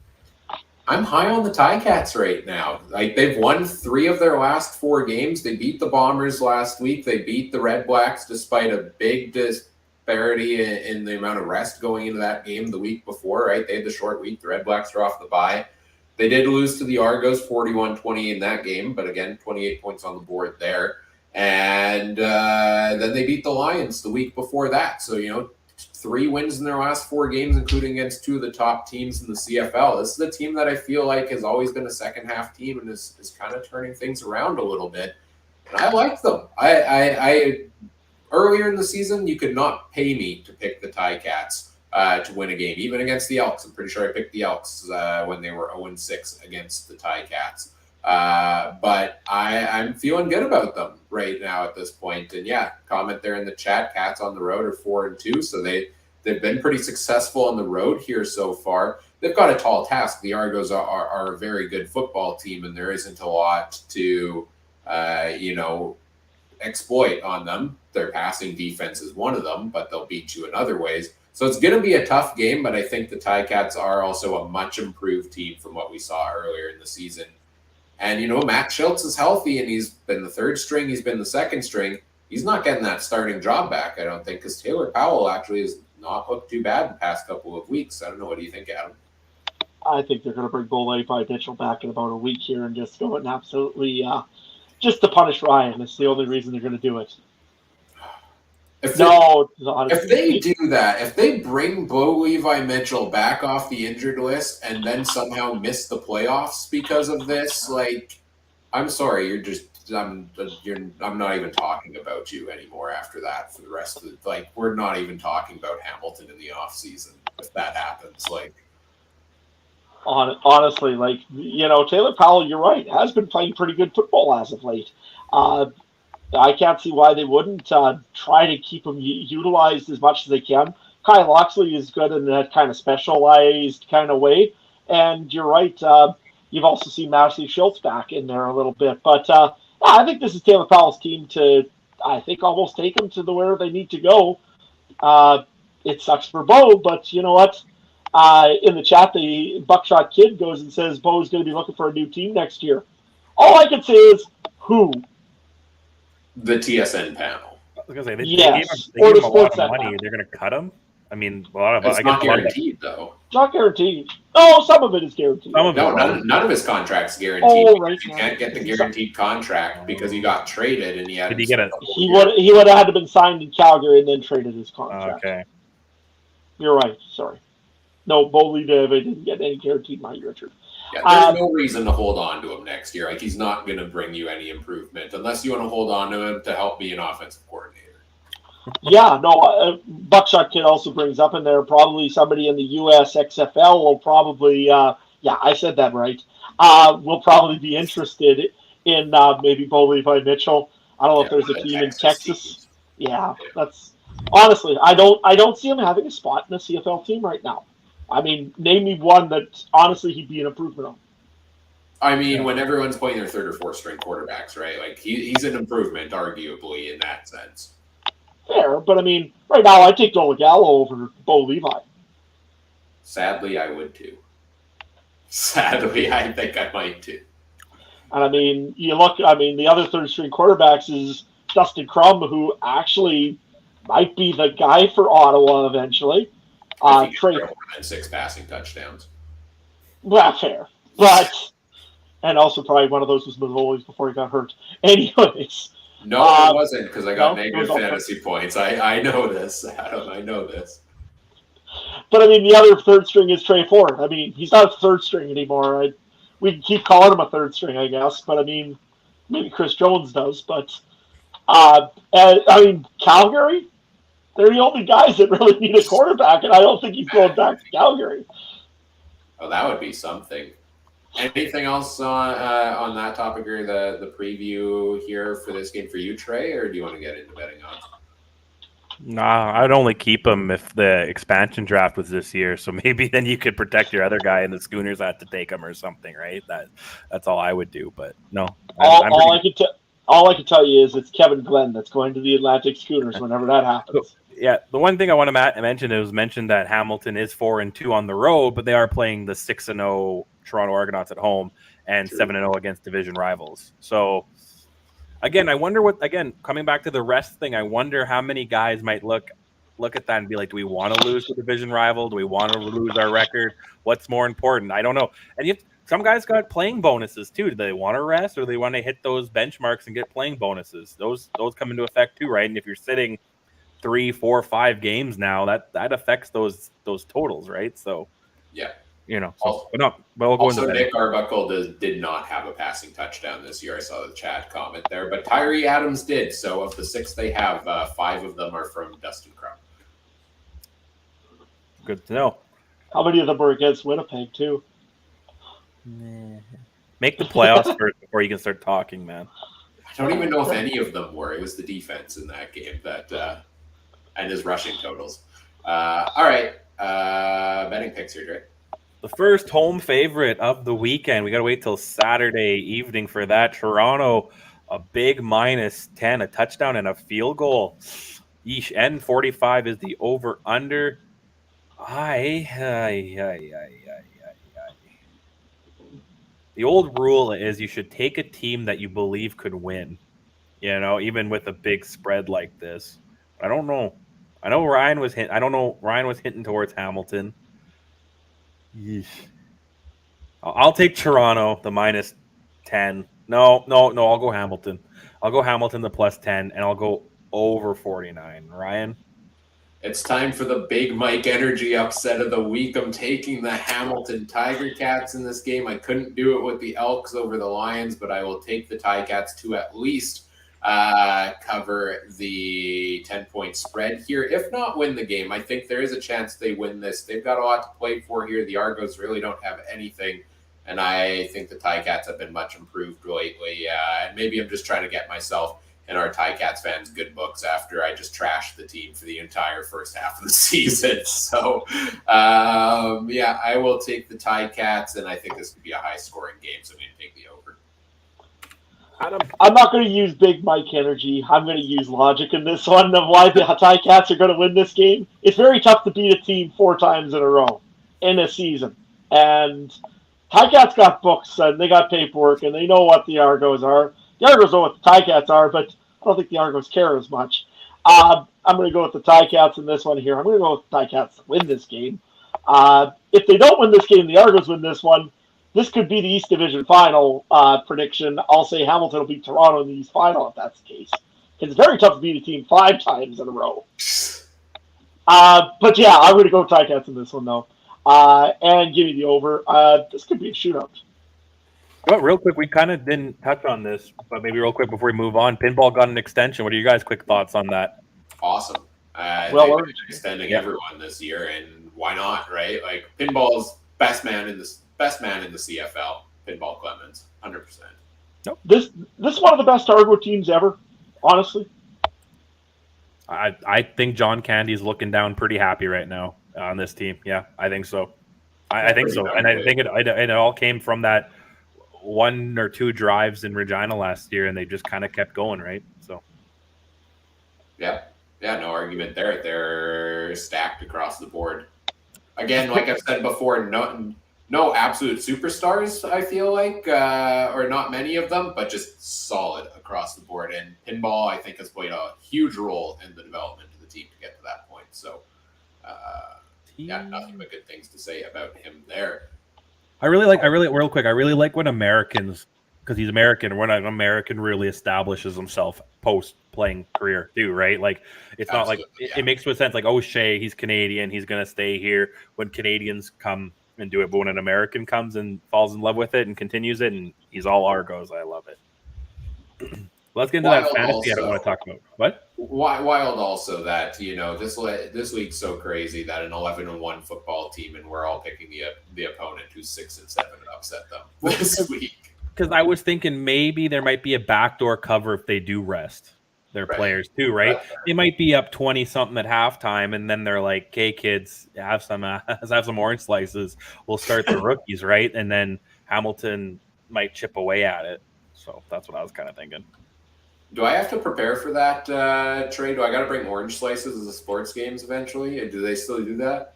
I'm high on the Ticats right now. Like, they've won 3 of their last 4 games. They beat the Bombers last week. They beat the Redblacks despite a big disparity in the amount of rest going into that game the week before, right? They had the short week. The Redblacks are off the bye. They did lose to the Argos 41-20 in that game, but again, 28 points on the board there. And then they beat the Lions the week before that. So, 3 wins in their last 4 games, including against 2 of the top teams in the CFL. This is a team that I feel like has always been a second-half team and is kind of turning things around a little bit. And I like them. I earlier in the season, you could not pay me to pick the Ticats to win a game, even against the Elks. I'm pretty sure I picked the Elks when they were 0-6 against the Ticats. But I'm feeling good about them right now at this point. And yeah, comment there in the chat. Cats on the road are 4-2, so they've been pretty successful on the road here so far. They've got a tall task. The Argos are a very good football team, and there isn't a lot to exploit on them. Their passing defense is one of them, but they'll beat you in other ways. So it's going to be a tough game, but I think the Ticats are also a much improved team from what we saw earlier in the season. And, Matt Schultz is healthy, and he's been the 3rd string. He's been the 2nd string. He's not getting that starting job back, I don't think, because Taylor Powell actually has not looked too bad the past couple of weeks. I don't know. What do you think, Adam? I think they're going to bring Bo Levi Mitchell back in about a week here and just go and absolutely just to punish Ryan. That's the only reason they're going to do it. If they do that, if they bring Bo Levi Mitchell back off the injured list and then somehow miss the playoffs because of this, I'm sorry, I'm not even talking about you anymore after that for the rest of the, we're not even talking about Hamilton in the off season if that happens. Honestly, Taylor Powell, you're right, has been playing pretty good football as of late. I can't see why they wouldn't try to keep him utilized as much as they can. Kyle Loxley is good in that kind of specialized kind of way. And you're right, you've also seen Matthew Schultz back in there a little bit. But I think this is Taylor Powell's team to, I think, almost take them to where they need to go. It sucks for Bo, but you know what? In the chat, the Buckshot Kid goes and says Bo's going to be looking for a new team next year. All I can say is, who? The TSN panel. I was going to say, Yes. they gave him a lot of Sportsnet money. panel. They're going to cut him? I mean, a lot of It's not guaranteed, though. Not guaranteed. Oh, some of it is guaranteed. No, none of his contract's guaranteed. Oh, right. You can't get the guaranteed contract because he got traded and he had. Did he get it? He would have had to been signed in Calgary and then traded his contract. Okay. You're right. Sorry. No, Bo Levi didn't get any guaranteed money, Richard. Yeah, there's no reason to hold on to him next year. He's not going to bring you any improvement unless you want to hold on to him to help be an offensive coordinator. Yeah, no, Buckshot Kid also brings up in there probably somebody in the US XFL will probably, I said that right, will probably be interested in maybe Bo Levi Mitchell. I don't know if there's a team in Texas. Yeah, that's honestly, I don't see him having a spot in a CFL team right now. I mean, name me one that honestly he'd be an improvement on. I mean, when everyone's playing their 3rd or 4th string quarterbacks, right? He's an improvement, arguably, in that sense. Fair, but I mean, right now I take Noah Gallo over Bo Levi. Sadly, I would too. Sadly, I think I might too. And I mean, the other 3rd string quarterbacks is Dustin Crum, who actually might be the guy for Ottawa eventually. Trey more than 6 passing touchdowns. Well, fair, and also probably one of those was Mazzoli's before he got hurt. Anyways. No, it wasn't because I got negative fantasy points. I know this, Adam. I know this. But I mean, the other 3rd string is Trey Ford. I mean, he's not a 3rd string anymore. We can keep calling him a 3rd string, I guess. But I mean, maybe Chris Jones does, but Calgary, they're the only guys that really need a quarterback, and I don't think he's going back to Calgary. Oh, that would be something. Anything else on that topic or the preview here for this game for you, Trey, or do you want to get into betting odds? Nah, I'd only keep him if the expansion draft was this year. So maybe then you could protect your other guy, and the Schooners had to take him or something, right? That's all I would do. But no, all I can tell you is it's Kevin Glenn that's going to the Atlantic Schooners whenever that happens. Yeah, the one thing I want to mention is that Hamilton is 4-2 on the road, but they are playing the 6-0 Toronto Argonauts at home and 7-0 against division rivals. So. Again, I wonder coming back to the rest thing, I wonder how many guys might look at that and be like, do we want to lose the division rival? Do we want to lose our record? What's more important? I don't know. And some guys got playing bonuses too. Do they want to rest or do they want to hit those benchmarks and get playing bonuses? Those come into effect too, right? And if you're sitting 3, 4, 5 games now, that affects those totals, right? So yeah. We'll go into Nick Arbuckle did not have a passing touchdown this year. I saw the chat comment there, but Tyree Adams did. So of the 6 they have, 5 of them are from Dustin Crum. Good to know. How many of them were against Winnipeg too? Make the playoffs first before you can start talking, man. I don't even know if any of them were. It was the defense in that game that and his rushing totals. All right, betting picks here, Drake. The first home favorite of the weekend. We got to wait till Saturday evening for that. Toronto, a big -10, a touchdown and a field goal. Yeesh, N45 is the over/under. The old rule is you should take a team that you believe could win. Even with a big spread like this. I don't know. I know Ryan was hinting towards Hamilton. Yeesh. I'll take Toronto, the -10. No, I'll go Hamilton. I'll go Hamilton, the +10, and I'll go over 49. Ryan? It's time for the Big Mike Energy upset of the week. I'm taking the Hamilton Tiger Cats in this game. I couldn't do it with the Elks over the Lions, but I will take the Ticats to at least cover the 10-point spread here. If not win the game, I think there is a chance they win this. They've got a lot to play for here. The Argos really don't have anything, and I think the Ticats have been much improved lately. And maybe I'm just trying to get myself and our Ticats fans good books after I just trashed the team for the entire first half of the season. So, I will take the Ticats, and I think this could be a high-scoring game, so I'm going to take the over. I'm not going to use Big Mike Energy. I'm going to use logic in this one of why the Ticats are going to win this game. It's very tough to beat a team 4 times in a row in a season. And Ticats got books, and they got paperwork, and they know what the Argos are. The Argos know what the Ticats are, but I don't think the Argos care as much. I'm going to go with the Ticats in this one here. I'm going to go with the Ticats to win this game. If they don't win this game, the Argos win this one. This could be the East Division Final prediction. I'll say Hamilton will beat Toronto in the East Final if that's the case. It's very tough to beat a team 5 times in a row. But yeah, I'm going to go Ticats in this one, though. And give me the over. This could be a shootout. Well, real quick, we kind of didn't touch on this, but maybe real quick before we move on, pinball got an extension. What are you guys' quick thoughts on that? Awesome. Well, extending everyone this year, and why not, right? Like, pinball's best man in the CFL, Pinball Clemens, 100%. Nope. This is one of the best Argo teams ever, honestly. I think John Candy's looking down pretty happy right now on this team. Yeah, I think so. I think so, and I think it all came from that 1 or 2 drives in Regina last year, and they just kind of kept going, right? So, yeah, no argument there. They're stacked across the board. Again, like I've said before, no absolute superstars, I feel like, or not many of them, but just solid across the board. And pinball, I think, has played a huge role in the development of the team to get to that point. So, nothing but good things to say about him there. I really like when Americans, because he's American, when an American really establishes himself post-playing career too, right? Like, it's not like, it makes no sense, like, O'Shea, he's Canadian, he's going to stay here when Canadians come and do it, but when an American comes and falls in love with it and continues it, and he's all Argos, I love it. Let's get into that Wild fantasy. I don't also. want to talk about what. Wild also that this league's so crazy that an 11-1 football team and we're all picking the opponent who's 6-7 and upset them this week. Because I was thinking maybe there might be a backdoor cover if they do rest their players too, right? They might be up 20 something at halftime, and then they're like, "Okay, kids, have some orange slices. We'll start the rookies, right?" And then Hamilton might chip away at it. So that's what I was kind of thinking. Do I have to prepare for that, Trey? Do I got to bring orange slices as the sports games eventually? Do they still do that?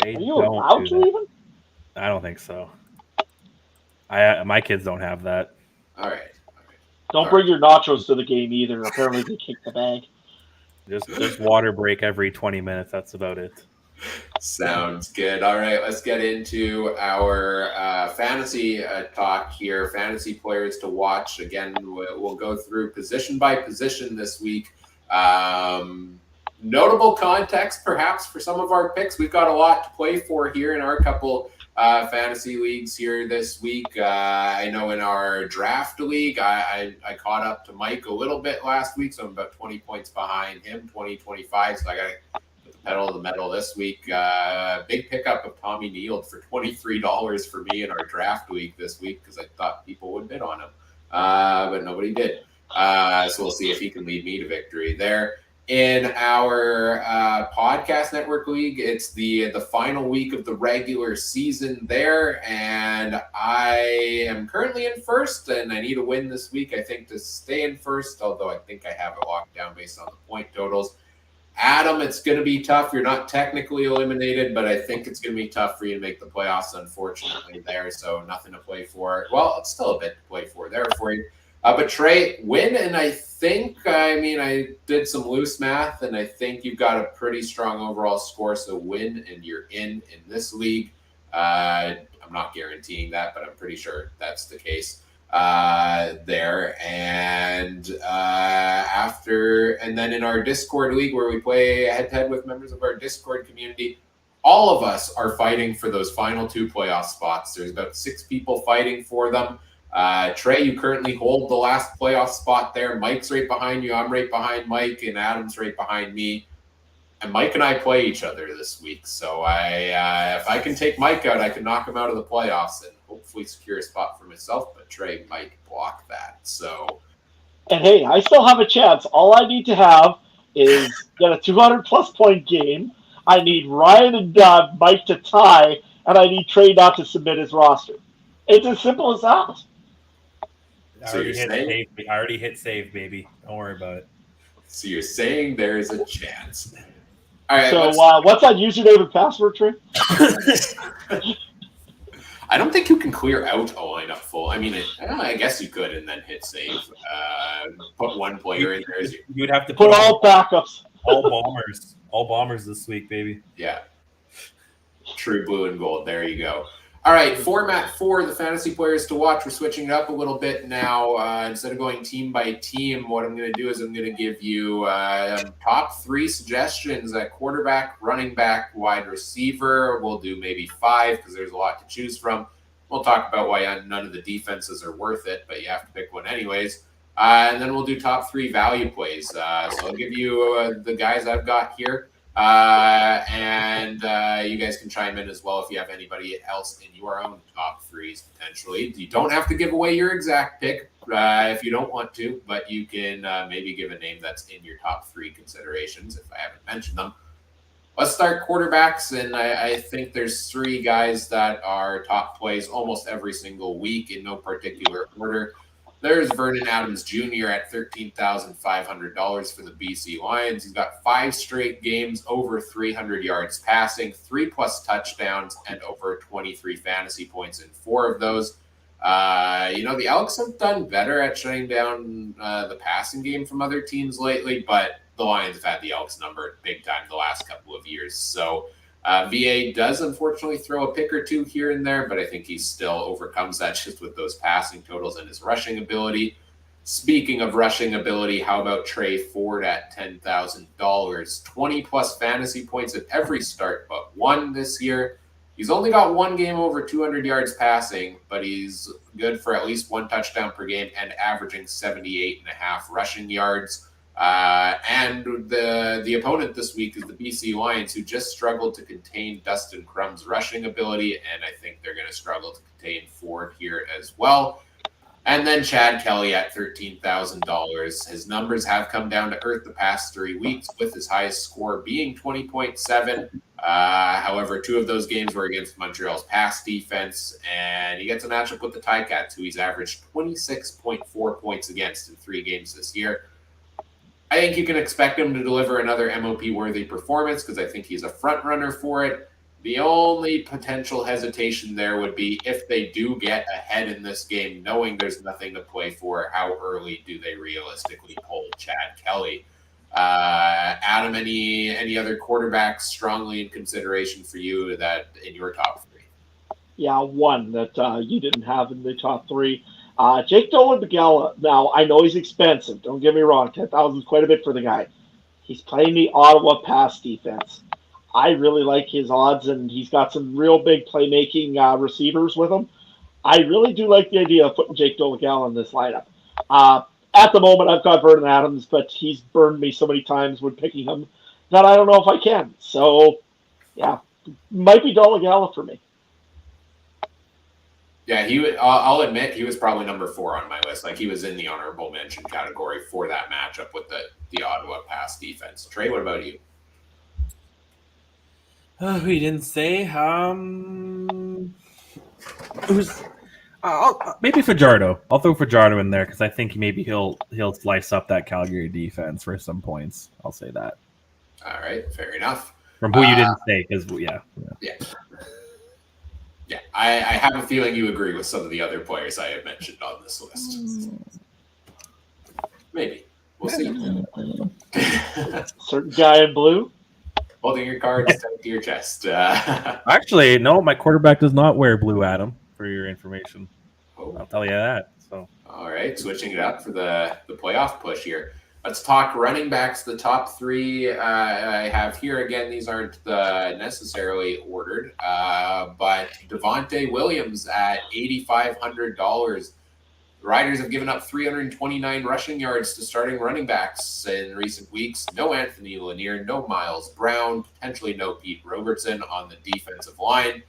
They Are you don't allowed do to even? I don't think so. My kids don't have that. All right. Don't bring your nachos to the game either. Apparently they kicked the bag. Just water break every 20 minutes. That's about it. Sounds good. All right, let's get into our fantasy talk here. Fantasy players to watch. Again, we'll go through position by position this week. Notable context, perhaps, for some of our picks. We've got a lot to play for here in our couple fantasy leagues here this week. I know in our draft league, I caught up to Mike a little bit last week, so I'm about 20 points behind him, 20-25. So I got to put the pedal to the metal this week. Big pickup of Tommy Neild for $23 for me in our draft league this week because I thought people would bid on him, but nobody did. So we'll see if he can lead me to victory there. In our podcast network league, it's the final week of the regular season there, and I am currently in first, and I need a win this week, I think, to stay in first, although I think I have it locked down based on the point totals. Adam, it's going to be tough. You're not technically eliminated, but I think it's going to be tough for you to make the playoffs, unfortunately, there, so nothing to play for. Well, it's still a bit to play for there for you. But Trey, win, and I did some loose math, and I think you've got a pretty strong overall score. So win, and you're in this league. I'm not guaranteeing that, but I'm pretty sure that's the case there. And then in our Discord league, where we play head-to-head with members of our Discord community, all of us are fighting for those final 2 playoff spots. There's about 6 people fighting for them. Trey, you currently hold the last playoff spot there. Mike's right behind you. I'm right behind Mike, and Adam's right behind me. And Mike and I play each other this week. So if I can take Mike out, I can knock him out of the playoffs and hopefully secure a spot for myself. But Trey might block that. So, and hey, I still have a chance. All I need to have is get a 200-plus point game. I need Ryan and Mike to tie, and I need Trey not to submit his roster. It's as simple as that. I already hit save, baby. Don't worry about it. So you're saying there is a chance. All right. So what's that username and password, Trey? I don't think you can clear out a lineup full. I guess you could and then hit save. Put one player in there. You'd have to put all backups. All bombers this week, baby. Yeah. True blue and gold. There you go. All right, format for the fantasy players to watch. We're switching it up a little bit now. Instead of going team by team, what I'm going to do is I'm going to give you top 3 suggestions at quarterback, running back, wide receiver. We'll do maybe 5 because there's a lot to choose from. We'll talk about why none of the defenses are worth it, but you have to pick one anyways. And then we'll do top 3 value plays. So I'll give you the guys I've got here. And you guys can chime in as well if you have anybody else in your own top 3s potentially. You don't have to give away your exact pick if you don't want to, but you can maybe give a name that's in your top 3 considerations if I haven't mentioned them. Let's start quarterbacks, and I think there's 3 guys that are top plays almost every single week in no particular order. There's Vernon Adams Jr. at $13,500 for the BC Lions. He's got 5 straight games over 300 yards passing, 3+ touchdowns, and over 23 fantasy points in 4 of those. The Elks have done better at shutting down the passing game from other teams lately, but the Lions have had the Elks number big time the last couple of years. So VA does unfortunately throw a pick or 2 here and there, but I think he still overcomes that just with those passing totals and his rushing ability. Speaking of rushing ability, how about Trey Ford at $10,000? 20+ fantasy points at every start but 1 this year. He's only got one game over 200 yards passing, but he's good for at least one touchdown per game and averaging 78.5 rushing yards. And the opponent this week is the BC Lions, who just struggled to contain Dustin Crum's rushing ability, and I think they're going to struggle to contain Ford here as well. And then Chad Kelly at $13,000. His numbers have come down to earth the past 3 weeks, with his highest score being 20.7. However, 2 of those games were against Montreal's pass defense, and he gets a matchup with the Ticats, who he's averaged 26.4 points against in 3 games this year. I think you can expect him to deliver another MOP-worthy performance because I think he's a front runner for it. The only potential hesitation there would be if they do get ahead in this game, knowing there's nothing to play for, how early do they realistically pull Chad Kelly? Adam, any other quarterbacks strongly in consideration for you that in your top 3? Yeah, one that you didn't have in the top 3. Jake Dolan-Begala. Now, I know he's expensive. Don't get me wrong. $10,000 is quite a bit for the guy. He's playing the Ottawa pass defense. I really like his odds, and he's got some real big playmaking receivers with him. I really do like the idea of putting Jake Dolan-Begala in this lineup. At the moment, I've got Vernon Adams, but he's burned me so many times when picking him that I don't know if I can. So, yeah, might be Dolan-Begala for me. Yeah, I'll admit he was probably number 4 on my list. Like, he was in the honorable mention category for that matchup with the Ottawa pass defense. Trey, what about you? Who you didn't say? Who's maybe Fajardo. I'll throw Fajardo in there because I think maybe he'll slice up that Calgary defense for some points. I'll say that. All right, fair enough. From who you didn't say, because Yeah, I have a feeling you agree with some of the other players I have mentioned on this list. Maybe. We'll see. Certain guy in blue? Holding your cards tight to your chest. Actually, no, my quarterback does not wear blue, Adam, for your information. Oh. I'll tell you that. So, all right, switching it up for the playoff push here. Let's talk running backs. The top 3 I have here. Again, these aren't necessarily ordered, but Devontae Williams at $8,500. The Riders have given up 329 rushing yards to starting running backs in recent weeks. No Anthony Lanier, no Miles Brown, potentially no Pete Robertson on the defensive line.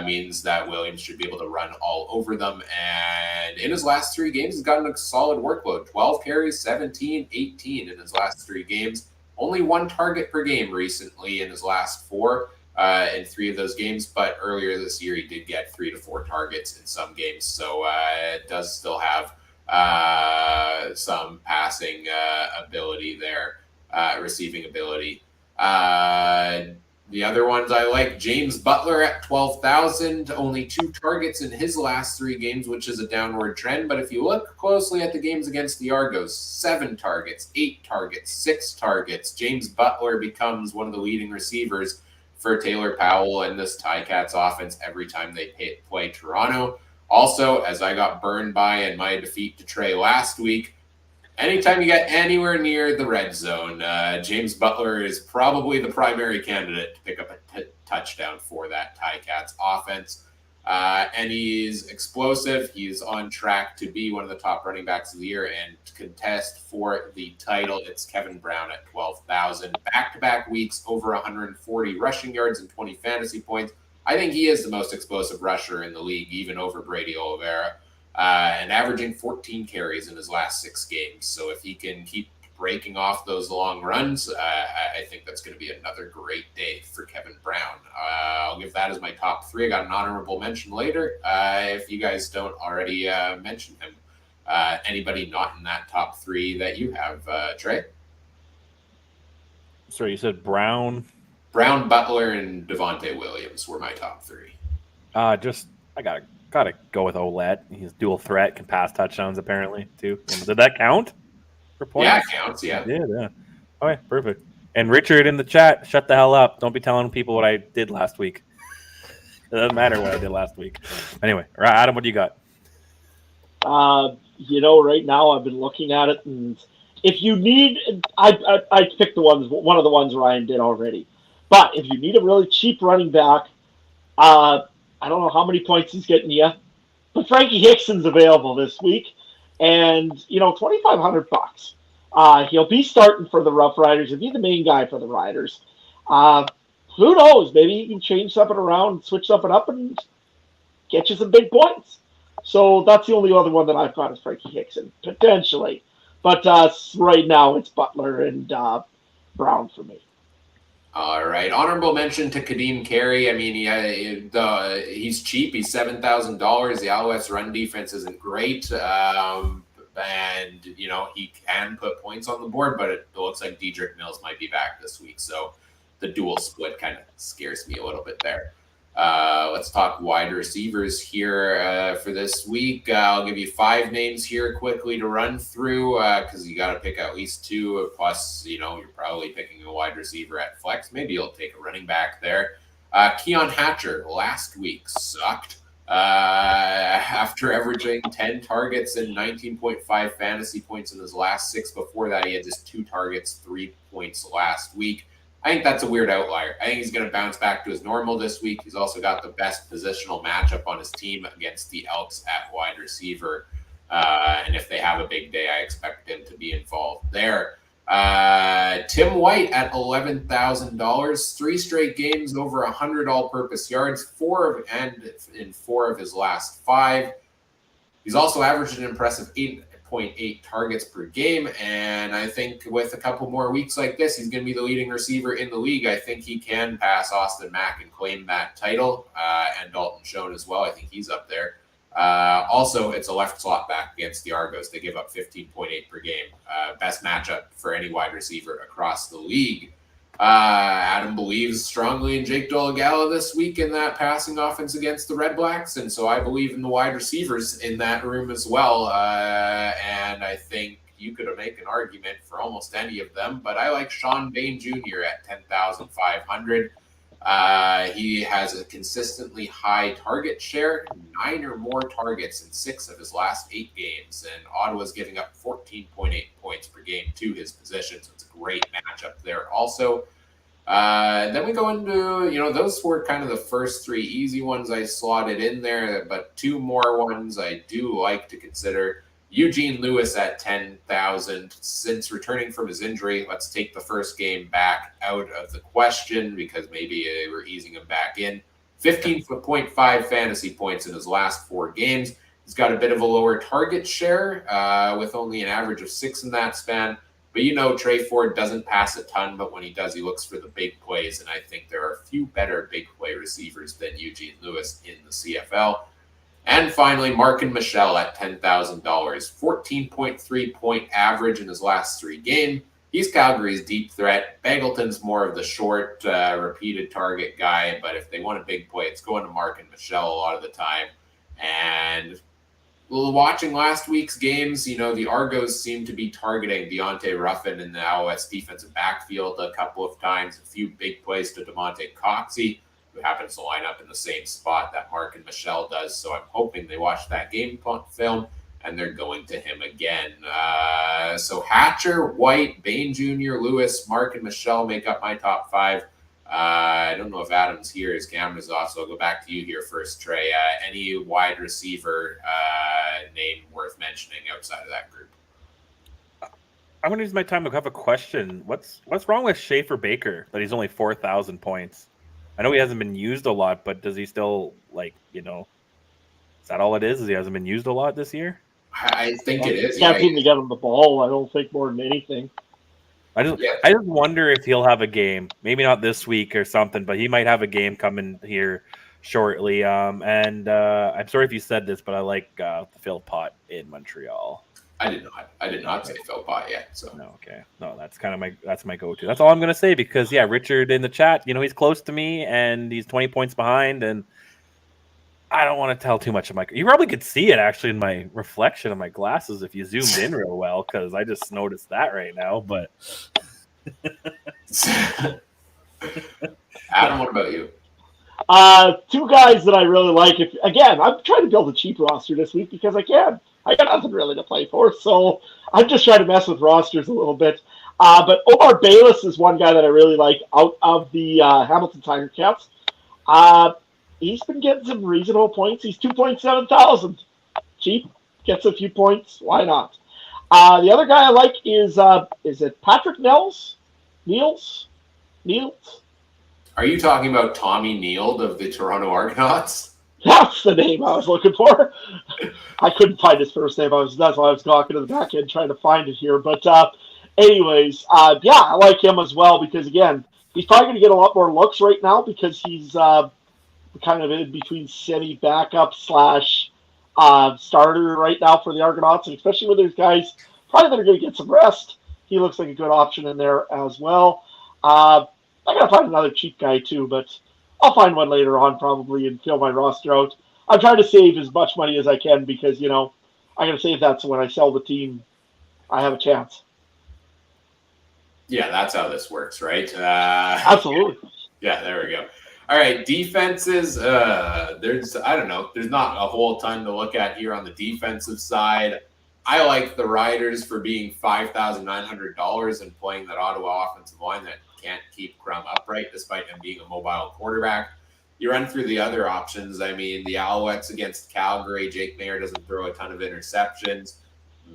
Means that Williams should be able to run all over them. And in his last 3 games, he's gotten a solid workload. 12 carries, 17, 18 in his last 3 games. Only 1 target per game recently in his last 4 in 3 of those games. But earlier this year, he did get 3 to 4 targets in some games. So it does still have some passing ability there, receiving ability. The other ones I like, James Butler at $12,000, only 2 targets in his last 3 games, which is a downward trend. But if you look closely at the games against the Argos, 7 targets, 8 targets, 6 targets. James Butler becomes one of the leading receivers for Taylor Powell and this Ticats offense every time they play Toronto. Also, as I got burned by in my defeat to Trey last week, anytime you get anywhere near the red zone, James Butler is probably the primary candidate to pick up a touchdown for that Ticats offense. And he's explosive. He's on track to be one of the top running backs of the year and contest for the title. It's Kevin Brown at $12,000. Back-to-back weeks, over 140 rushing yards and 20 fantasy points. I think he is the most explosive rusher in the league, even over Brady Oliveira. And averaging 14 carries in his last 6 games. So if he can keep breaking off those long runs, I think that's going to be another great day for Kevin Brown. I'll give that as my top 3. I got an honorable mention later. If you guys don't already mention him, anybody not in that top 3 that you have, Trey? Sorry, you said Brown? Brown, Butler, and Devontae Williams were my top 3. I gotta go with Ouellette. He's dual threat, can pass touchdowns apparently too. Did that count for points? Yeah, it counts. Yeah. Okay, perfect. And Richard in the chat, shut the hell up. Don't be telling people what I did last week. It doesn't matter what I did last week. Anyway, Adam, what do you got? Right now I've been looking at it, and if you need, I picked one of the ones Ryan did already. But if you need a really cheap running back, I don't know how many points he's getting you, but Frankie Hickson's available this week, and $2,500. He'll be starting for the Roughriders. He'll be the main guy for the Riders. Who knows? Maybe he can change something around, switch something up, and get you some big points. So that's the only other one that I've got is Frankie Hickson, potentially. But right now it's Butler and Brown for me. All right. Honorable mention to Kadeem Carey. I mean, he's cheap. He's $7,000. The Alouettes' run defense isn't great. And, he can put points on the board, but it looks like Dedrick Mills might be back this week. So the dual split kind of scares me a little bit there. Let's talk wide receivers here for this week. I'll give you 5 names here quickly to run through because you got to pick at least 2. Plus, you're probably picking a wide receiver at flex. Maybe you'll take a running back there. Keon Hatcher last week sucked after averaging 10 targets and 19.5 fantasy points in his last 6. Before that, he had just 2 targets, 3 points last week. I think that's a weird outlier. I think he's going to bounce back to his normal this week. He's also got the best positional matchup on his team against the Elks at wide receiver. And if they have a big day, I expect him to be involved there. Tim White at $11,000. 3 straight games over 100 all-purpose yards, 4 of his last 5. He's also averaged an impressive 8.8 targets per game, and I think with a couple more weeks like this, he's going to be the leading receiver in the league. I think he can pass Austin Mack and claim that title, and Dalton Schoen as well. I think he's up there. Also, it's a left slot back against the Argos. They give up 15.8 per game. Best matchup for any wide receiver across the league. Adam believes strongly in Jake Dolegala this week in that passing offense against the Redblacks, and so I believe in the wide receivers in that room as well. And I think you could make an argument for almost any of them, but I like Sean Bain Jr. at $10,500. He has a consistently high target share, 9 or more targets in 6 of his last 8 games, and Ottawa's giving up 14.8 points per game to his position, so it's a great matchup there also. Then we go into, those were kind of the first 3 easy ones I slotted in there, but 2 more ones I do like to consider. Eugene Lewis at $10,000. Since returning from his injury, let's take the first game back out of the question because maybe we're easing him back in. 15.5 fantasy points in his last 4 games. He's got a bit of a lower target share with only an average of 6 in that span. But Trey Ford doesn't pass a ton, but when he does, he looks for the big plays. And I think there are a few better big play receivers than Eugene Lewis in the CFL. And finally, Markin Michel at $10,000. 14.3 point average in his last 3 games. He's Calgary's deep threat. Bagleton's more of the short, repeated target guy. But if they want a big play, it's going to Markin Michel a lot of the time. And watching last week's games, the Argos seem to be targeting Deontay Ruffin in the Alouettes defensive backfield a couple of times. A few big plays to DeMonte Coxey, who happens to line up in the same spot that Markin Michel does. So I'm hoping they watch that game film and they're going to him again. So Hatcher, White, Bain Jr., Lewis, Markin Michel make up my top 5. I don't know if Adam's here. His camera's off, so I'll go back to you here first, Trey. Any wide receiver name worth mentioning outside of that group? I'm going to use my time to have a question. What's wrong with Schaefer Baker that he's only 4,000 points? I know he hasn't been used a lot, but does he still, is that all it is? He hasn't been used a lot this year? I think it is. Can't seem to get him the ball, I don't think, more than anything. I just wonder if he'll have a game. Maybe not this week or something, but he might have a game coming here shortly. And I'm sorry if you said this, but I like Phil Pott in Montreal. I did not say Phil Pott yet. So no, okay, no, that's kind of my go-to. That's all I'm gonna say because Richard in the chat, he's close to me and he's 20 points behind, and I don't want to tell too much of my. You probably could see it actually in my reflection of my glasses if you zoomed in real well, because I just noticed that right now. But Adam, what about you? 2 guys that I really like. I'm trying to build a cheap roster this week because I can. I got nothing really to play for, so I'm just trying to mess with rosters a little bit. But Omar Bayless is one guy that I really like out of the Hamilton Tiger Cats. he's been getting some reasonable points. He's 2.7 thousand. Cheap, gets a few points. Why not? The other guy I like is it Patrick Niels? Niels? Are you talking about Tommy Neild of the Toronto Argonauts? That's the name I was looking for. I couldn't find his first name. That's why I was talking to the back end trying to find it here. But anyways, yeah, I like him as well because, again, he's probably going to get a lot more looks right now because he's kind of in between semi-backup / starter right now for the Argonauts, and especially with those guys probably that are going to get some rest. He looks like a good option in there as well. I got to find another cheap guy too, but I'll find one later on probably and fill my roster out. I'm trying to save as much money as I can because, I got to save that so when I sell the team, I have a chance. Yeah, that's how this works, right? Absolutely. Yeah, there we go. All right, defenses. There's not a whole ton to look at here on the defensive side. I like the Riders for being $5,900 and playing that Ottawa offensive line that can't keep Crum upright despite him being a mobile quarterback. You run through the other options. I mean, the Alouettes against Calgary. Jake Mayer doesn't throw a ton of interceptions.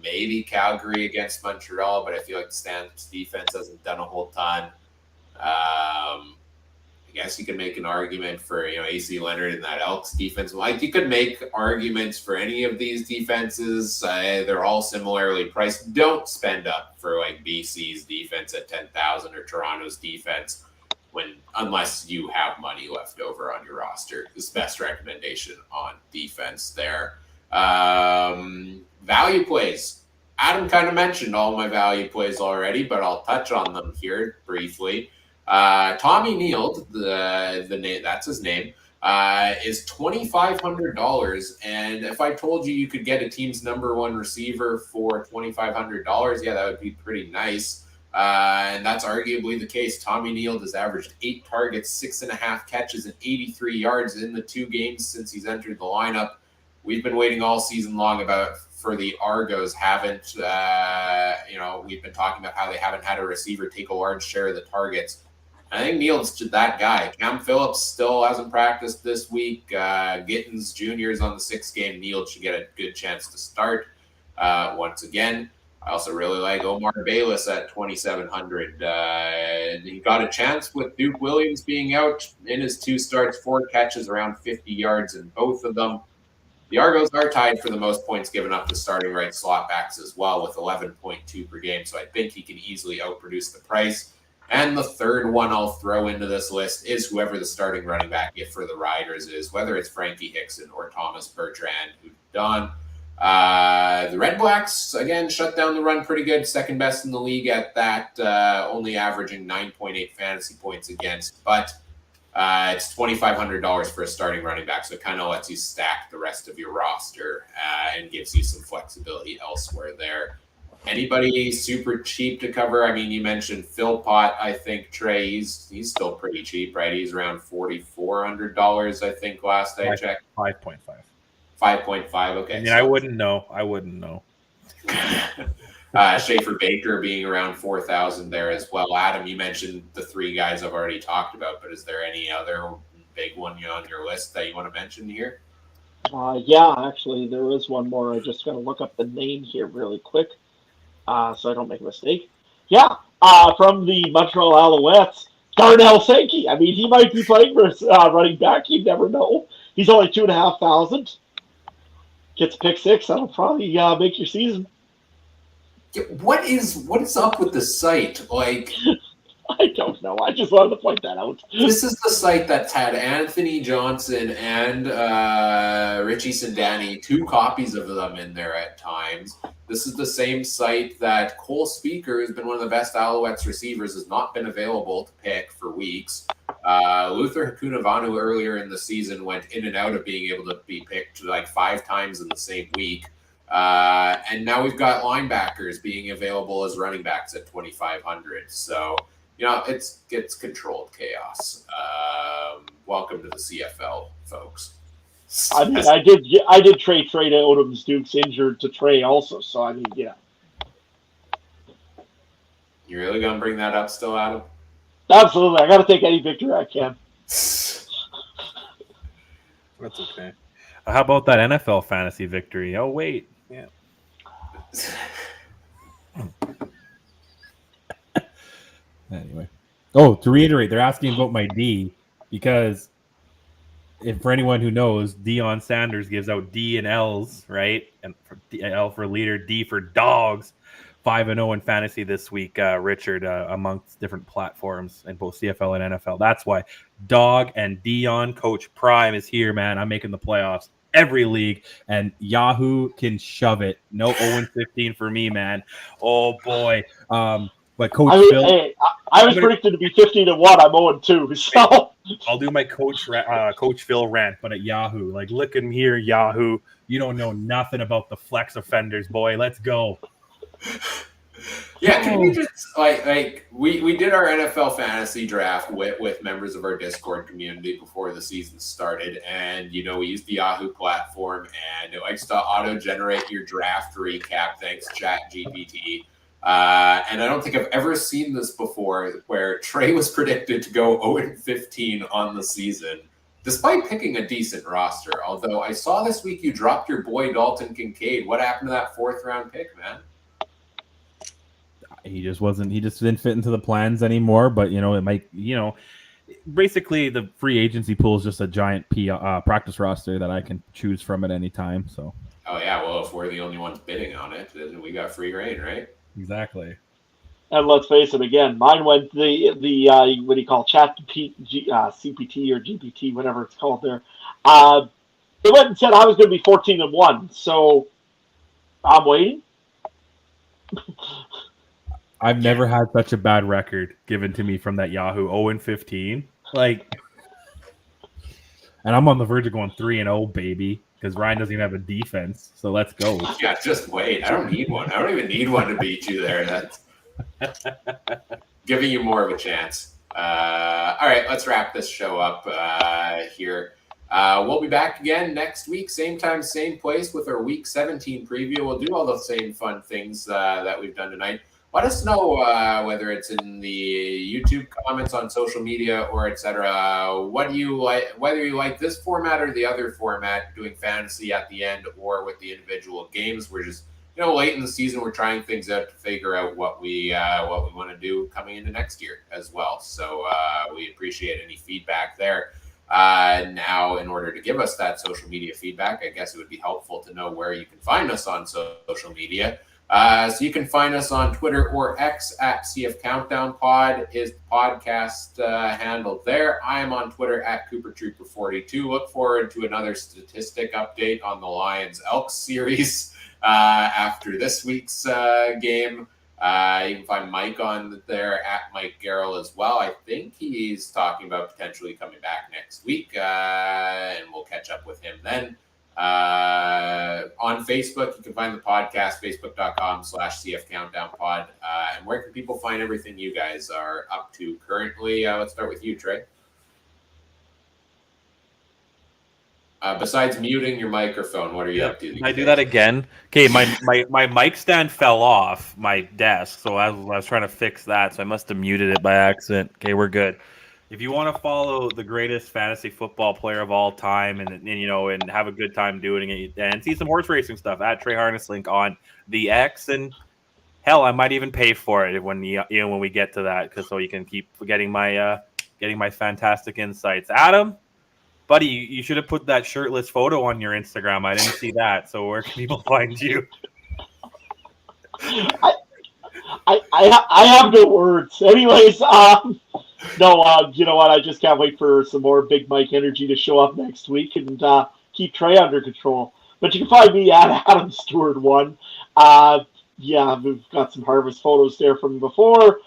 Maybe Calgary against Montreal, but I feel like the Stamps defense hasn't done a whole ton. I guess you could make an argument for, AC Leonard and that Elks defense. Like, you could make arguments for any of these defenses. They're all similarly priced. Don't spend up for like BC's defense at $10,000 or Toronto's defense unless you have money left over on your roster. This is best recommendation on defense there. Value plays. Adam kind of mentioned all my value plays already, but I'll touch on them here briefly. Tommy Neild, the name, that's his name, is $2,500. And if I told you could get a team's number one receiver for $2,500, yeah, that would be pretty nice. And that's arguably the case. Tommy Neild has averaged 8 targets, 6.5 catches, and 83 yards in the 2 games since he's entered the lineup. We've been waiting all season long for the Argos haven't, we've been talking about how they haven't had a receiver take a large share of the targets. I think Neild's that guy. Cam Phillips still hasn't practiced this week. Gittins Jr. is on the 6th game. Neild should get a good chance to start once again. I also really like Omar Bayless at $2,700. He got a chance with Duke Williams being out in his 2 starts, 4 catches, around 50 yards in both of them. The Argos are tied for the most points given up to starting right slot backs as well with 11.2 per game, so I think he can easily outproduce the price. And the third one I'll throw into this list is whoever the starting running back for the Riders is, whether it's Frankie Hickson or Thomas Bertrand, who's done. The Redblacks, again, shut down the run pretty good, second best in the league at that, only averaging 9.8 fantasy points against. But it's $2,500 for a starting running back, so it kind of lets you stack the rest of your roster and gives you some flexibility elsewhere there. Anybody super cheap to cover? I mean, you mentioned Philpott. I think Trey, he's still pretty cheap, right? He's around $4,400, I think, last I checked. 5.5. 5.5. Okay. I mean, I wouldn't know. Schaefer Baker being around 4,000 there as well. Adam, you mentioned the 3 guys I've already talked about, but is there any other big one on your list that you want to mention here? Yeah, actually, there is one more. I just got to look up the name here really quick. So I don't make a mistake. Yeah, from the Montreal Alouettes, Darnell Sankey. I mean, he might be playing for running back. You never know. He's only 2,500. Gets a pick 6. That'll probably make your season. What is up with the site? Like, I don't know. I just wanted to point that out. This is the site that's had Anthony Johnson and Richie Sindani, 2 copies of them in there at times. This is the same site that Cole Speaker, who's been one of the best Alouettes receivers, has not been available to pick for weeks. Luther Hakunavanu earlier in the season went in and out of being able to be picked like 5 times in the same week. And now we've got linebackers being available as running backs at 2,500. So, it's controlled chaos. Welcome to the CFL, folks. I mean, I did trade Odom's Duke's injured to Trey also. So, I mean, yeah. You really going to bring that up still, Adam? Absolutely. I got to take any victory I can. That's okay. How about that NFL fantasy victory? Oh, wait. Yeah. Anyway. Oh, to reiterate, they're asking about my D because if for anyone who knows, Deion Sanders gives out D and L's, right? And L for leader, D for dogs. 5-0 in fantasy this week, Richard, amongst different platforms in both CFL and NFL. That's why Dog and Deion, Coach Prime is here, man. I'm making the playoffs every league, and Yahoo can shove it. No 0-15 for me, man. Oh boy. But Coach Phil, hey, I was predicted to be 15-1. I'm 0-2. So I'll do my Coach Phil rant, but at Yahoo. Like, look at me here, Yahoo. You don't know nothing about the flex offenders, boy. Let's go. Yeah, can we just like we did our NFL fantasy draft with members of our Discord community before the season started, and we used the Yahoo platform, and it likes to auto generate your draft recap thanks ChatGPT. And I don't think I've ever seen this before, where Trey was predicted to go 0-15 on the season, despite picking a decent roster. Although I saw this week you dropped your boy Dalton Kincaid. What happened to that 4th round pick, man? he just didn't fit into the plans anymore. But it might, basically the free agency pool is just a giant practice roster that I can choose from at any time. So. Oh yeah, well, if we're the only ones bidding on it, then we got free reign, right? Exactly. And let's face it, again, mine went the what do you call ChatGPT, CPT or GPT, whatever it's called there. It went and said I was going to be 14-1, so I'm waiting. I've never had such a bad record given to me from that Yahoo 0-15. Like, and I'm on the verge of going 3-0, baby, because Ryan doesn't even have a defense. So let's go. Yeah, just wait. I don't need one. I don't even need one to beat you there. That's giving you more of a chance. All right, let's wrap this show up here. We'll be back again next week, same time, same place, with our Week 17 preview. We'll do all the same fun things that we've done tonight. Let us know whether it's in the YouTube comments on social media or etc. What do you like? Whether you like this format or the other format, doing fantasy at the end or with the individual games. We're just late in the season. We're trying things out to figure out what we want to do coming into next year as well. So we appreciate any feedback there. Now, in order to give us that social media feedback, I guess it would be helpful to know where you can find us on social media. So you can find us on Twitter or X at CF Countdown Pod is the podcast handle there. I am on Twitter at CooperTrooper42. Look forward to another statistic update on the Lions Elks series after this week's game. You can find Mike on there at Mike Garrell as well. I think he's talking about potentially coming back next week, and we'll catch up with him then. On Facebook, you can find the podcast, facebook.com/CF Countdown Pod. And where can people find everything you guys are up to currently? Let's start with you, Trey. Besides muting your microphone, what are you up to? Can I do that again? Okay, my mic stand fell off my desk, so I was trying to fix that, so I must have muted it by accident. Okay, we're good. If you want to follow the greatest fantasy football player of all time and have a good time doing it and see some horse racing stuff at Trey Harnesslink on the X, and hell, I might even pay for it when we get to that, so you can keep getting my fantastic insights. Adam, buddy, you should have put that shirtless photo on your Instagram. I didn't see that. So where can people find you? I have no words. Anyways, no, you know what? I just can't wait for some more Big Mike energy to show up next week and keep Trey under control. But you can find me at Adam Stewart 1. Yeah, we've got some harvest photos there from before.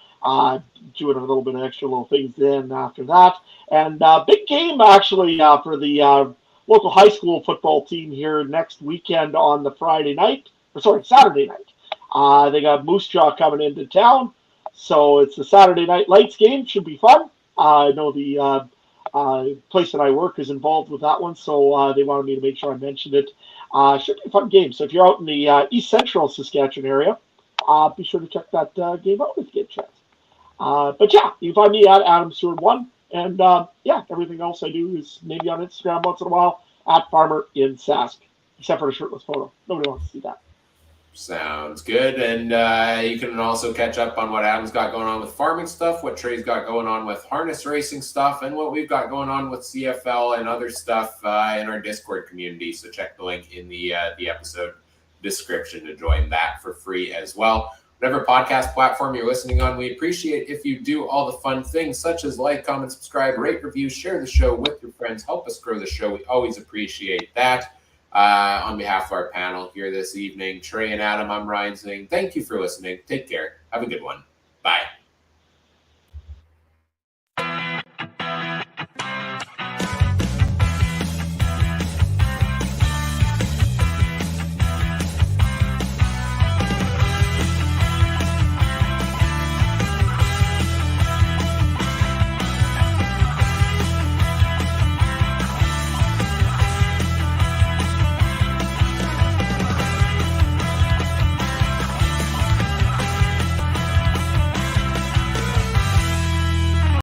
Doing a little bit of extra little things then after that. And big game, actually, for the local high school football team here next weekend on the Saturday night. They got Moose Jaw coming into town. So it's the Saturday Night Lights game. Should be fun. I know the place that I work is involved with that one, so they wanted me to make sure I mentioned it. Should be a fun game. So if you're out in the east central Saskatchewan area, be sure to check that game out if you get a chance. But yeah, you can find me at Adam Stewart 1. And yeah, everything else I do is maybe on Instagram once in a while at Farmer in Sask, except for the shirtless photo. Nobody wants to see that. Sounds good. And you can also catch up on what Adam's got going on with farming stuff, what Trey's got going on with harness racing stuff, and what we've got going on with CFL and other stuff in our Discord community. So check the link in the episode description to join that for free as well. Whatever podcast platform you're listening on, we appreciate if you do all the fun things such as like, comment, subscribe, rate, review, share the show with your friends, help us grow the show. We always appreciate that. On behalf of our panel here this evening, Trey and Adam, I'm Ryan saying thank you for listening. Take care. Have a good one. Bye.